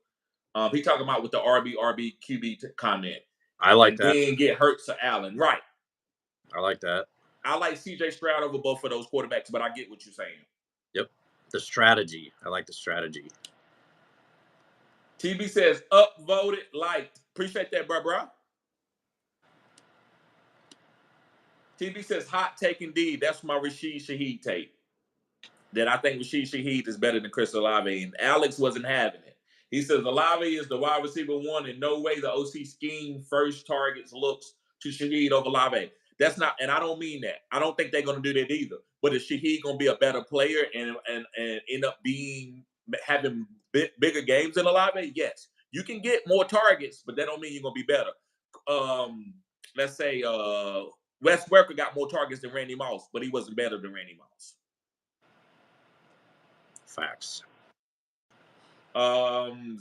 He talking about with the RB QB comment. I like that. Then get Hurts or Allen. Right. I like that. I like C.J. Stroud over both of those quarterbacks, but I get what you're saying. Yep. The strategy. I like the strategy. TB says, upvoted, liked. Appreciate that, bro. TB says, hot take indeed. That's my Rashid Shaheed take. That I think Rashid Shaheed is better than Chris Olave. And Alex wasn't having it. He says, Olave is the wide receiver one. In no way the OC scheme first targets looks to Shaheed over Olave. That's not, and I don't mean that. I don't think they're going to do that either. But is Shaheed going to be a better player and end up having bigger games than Olave? Yes. You can get more targets, but that don't mean you're going to be better. Let's say Wes Welker got more targets than Randy Moss, but he wasn't better than Randy Moss. Facts.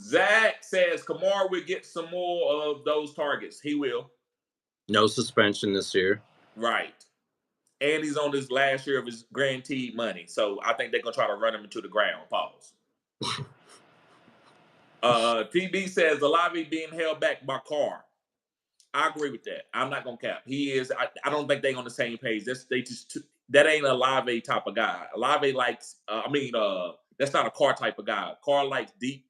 Zach says Kamara will get some more of those targets. He will. No suspension this year. Right. And he's on his last year of his guaranteed money. So I think they're going to try to run him into the ground. Pause. TB says Olave being held back by Carr. I agree with that. I'm not going to cap. He is. I don't think they're on the same page. That ain't a Olave type of guy. Olave likes, that's not a Carr type of guy. Carr likes deep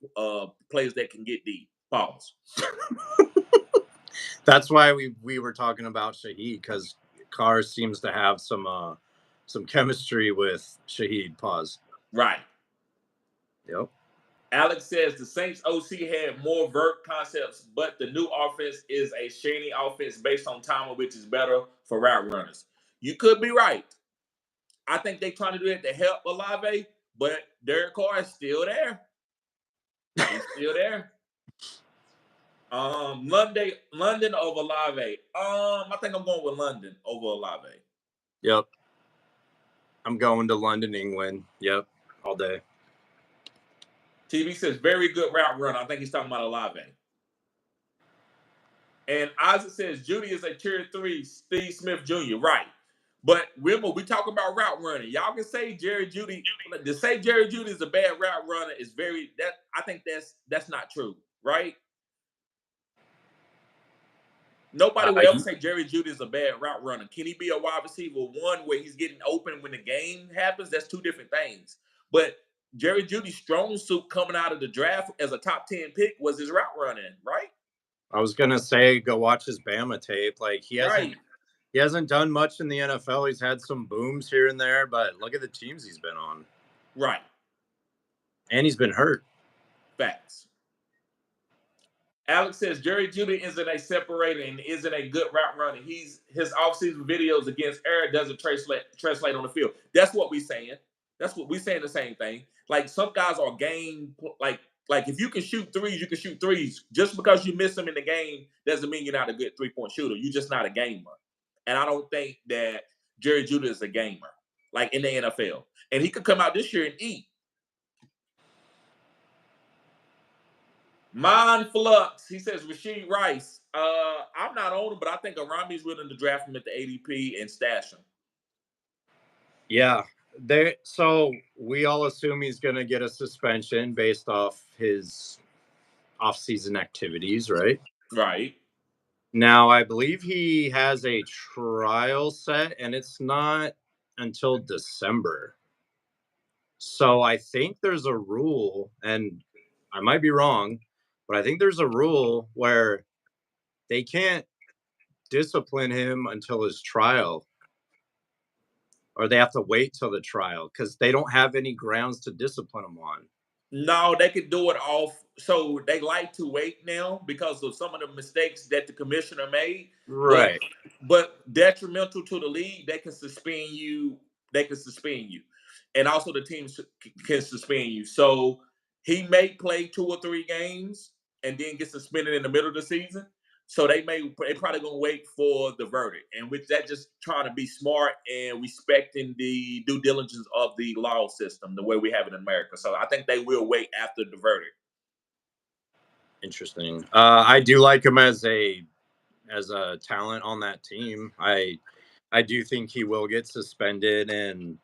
players that can get deep. Pause. That's why we were talking about Shaheed, because Carr seems to have some chemistry with Shaheed. Pause. Right. Yep. Alex says the Saints OC had more vert concepts, but the new offense is a shady offense based on timing, which is better for route runners. You could be right. I think they're trying to do that to help Olave, but Derek Carr is still there. He's still there. London over Olave. I think I'm going with London over Olave. Yep. I'm going to London, England. Yep. All day. TV says very good route run. I think he's talking about Olave. And Isaac says Judy is a tier 3 Steve Smith Jr. Right. But remember, we talk about route running. Y'all can say Jerry Jeudy. To say Jerry Jeudy is a bad route runner is I think that's not true, right? Nobody will ever say Jerry Jeudy is a bad route runner. Can he be a wide receiver one where he's getting open when the game happens? That's two different things. But Jerry Jeudy's strong suit coming out of the draft as a top 10 pick was his route running, right? I was gonna say go watch his Bama tape. Like he hasn't done much in the NFL. He's had some booms here and there, but look at the teams he's been on. Right. And he's been hurt. Facts. Alex says Jerry Jeudy isn't a separator and isn't a good route runner. His offseason videos against air doesn't translate on the field. That's what we're saying. That's what we're saying. The same thing. Like some guys are game like if you can shoot threes, you can shoot threes. Just because you miss them in the game doesn't mean you're not a good 3-point shooter. You're just not a gamer. And I don't think that Jerry Jeudy is a gamer like in the NFL. And he could come out this year and eat. Mon Flux, he says Rashid Rice. I'm not on him, but I think Arami's willing to draft him at the ADP and stash him. Yeah, so we all assume he's going to get a suspension based off his off-season activities, right? Right. Now, I believe he has a trial set, and it's not until December. So I think there's a rule, and I might be wrong, but I think there's a rule where they can't discipline him until his trial, or they have to wait till the trial because they don't have any grounds to discipline him on. No, they could do it off. So they like to wait now because of some of the mistakes that the commissioner made. Right. But detrimental to the league, they can suspend you. And also the teams can suspend you. So he may play 2 or 3 games and then get suspended in the middle of the season. So they probably gonna wait for the verdict, and with that, just trying to be smart and respecting the due diligence of the law system, the way we have it in America. So I think they will wait after the verdict. Interesting. I do like him as a talent on that team. I do think he will get suspended, and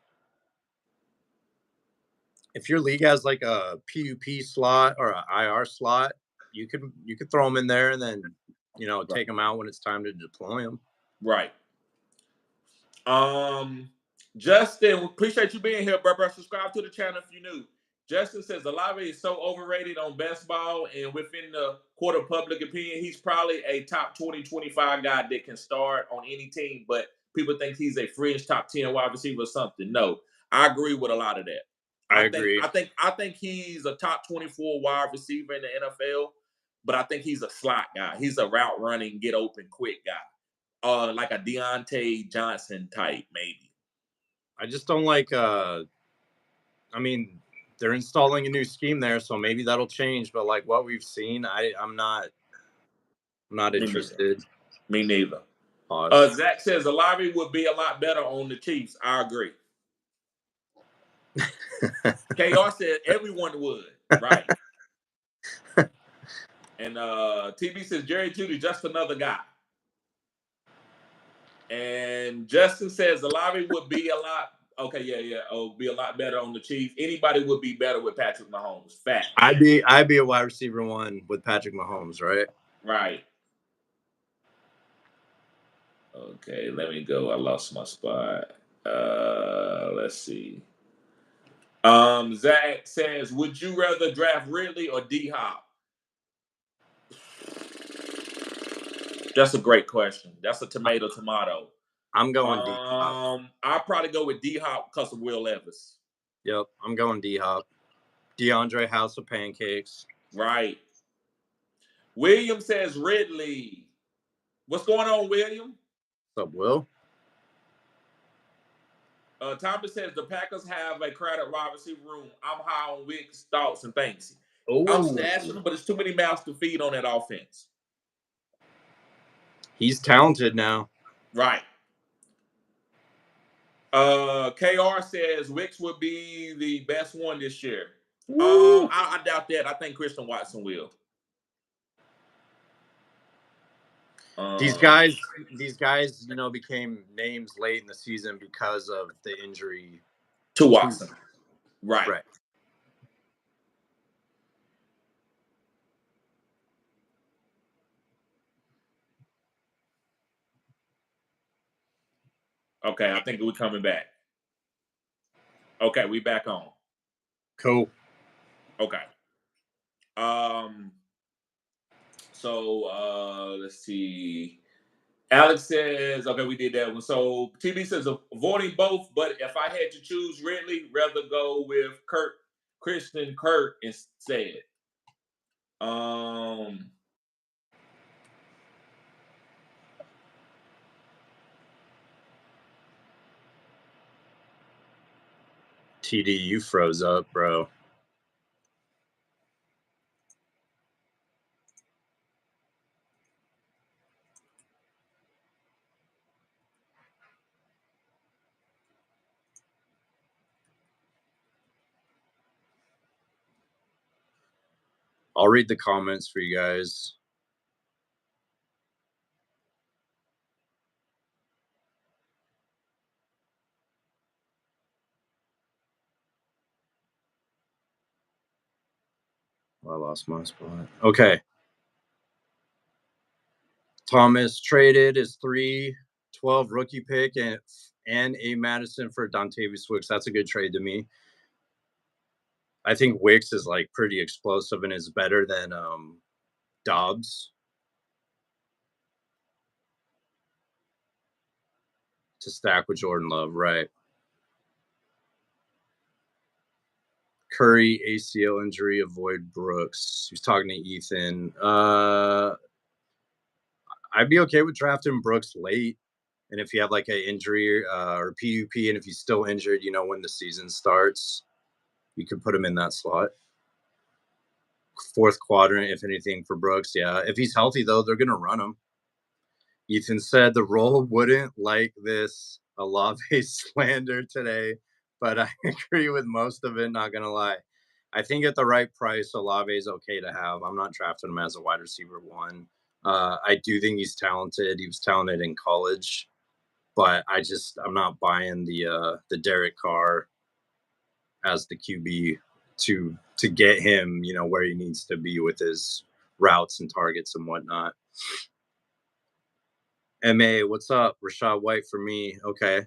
if your league has like a PUP slot or an IR slot, you could throw him in there and then take him out when it's time to deploy him. Right. Justin, appreciate you being here, bro. Subscribe to the channel if you're new. Justin says Olave is so overrated on best ball, and within the court of public opinion, he's probably a top 20, 25 guy that can start on any team, but people think he's a fringe top 10 wide receiver or something. No, I agree with a lot of that. I agree. I think he's a top 24 wide receiver in the NFL, but I think he's a slot guy. He's a route running, get open quick guy. Like a Deontay Johnson type, maybe. I just don't like they're installing a new scheme there, so maybe that'll change. But like what we've seen, I'm not interested. Me neither. Zach says Olave would be a lot better on the Chiefs. I agree. KR said everyone would, right? And TB says Jerry Jeudy just another guy. And Justin says Olave would be a lot. Okay, yeah. Be a lot better on the Chiefs. Anybody would be better with Patrick Mahomes. Fact. I'd be a wide receiver one with Patrick Mahomes, right? Right. Okay, let me go. I lost my spot. Let's see. Zach says, would you rather draft Ridley or D-Hop? That's a great question. That's a tomato. I'm going D-Hop. I'll probably go with D-Hop because of Will Levis. Yep, I'm going D-Hop. DeAndre House of Pancakes. Right. William says Ridley. What's going on, William? What's up, Will? Thomas says the Packers have a crowded wide receiver room. I'm high on Wick's thoughts and things. Oh. I'm stashing him, but it's too many mouths to feed on that offense. He's talented now. Right. KR says Wicks would be the best one this year. I doubt that. I think Christian Watson will. These guys, became names late in the season because of the injury to Watson. Right. Okay, I think we're coming back. Okay, we back on. Cool. Okay. So let's see. Alex says, okay, we did that one. So TB says avoiding both, but if I had to choose Ridley, rather go with Christian Kirk instead. TD, you froze up, bro. I'll read the comments for you guys. I lost my spot. Okay. Thomas traded his 3-12 rookie pick and a Madison for Dontavius Wicks. That's a good trade to me. I think Wicks is like pretty explosive and is better than Dobbs. To stack with Jordan Love, right? Curry ACL injury, avoid Brooks. He's talking to Ethan. I'd be okay with drafting Brooks late. And if you have like an injury or PUP, and if he's still injured, when the season starts, you could put him in that slot. Fourth quadrant, if anything, for Brooks. Yeah. If he's healthy, though, they're going to run him. Ethan said the role wouldn't like this Olave slander today, but I agree with most of it, not going to lie. I think at the right price, Olave is okay to have. I'm not drafting him as a wide receiver 1. I do think he's talented. He was talented in college, but I'm not buying the Derek Carr as the QB to get him, where he needs to be with his routes and targets and whatnot. MA, what's up? Rashad White for me. Okay.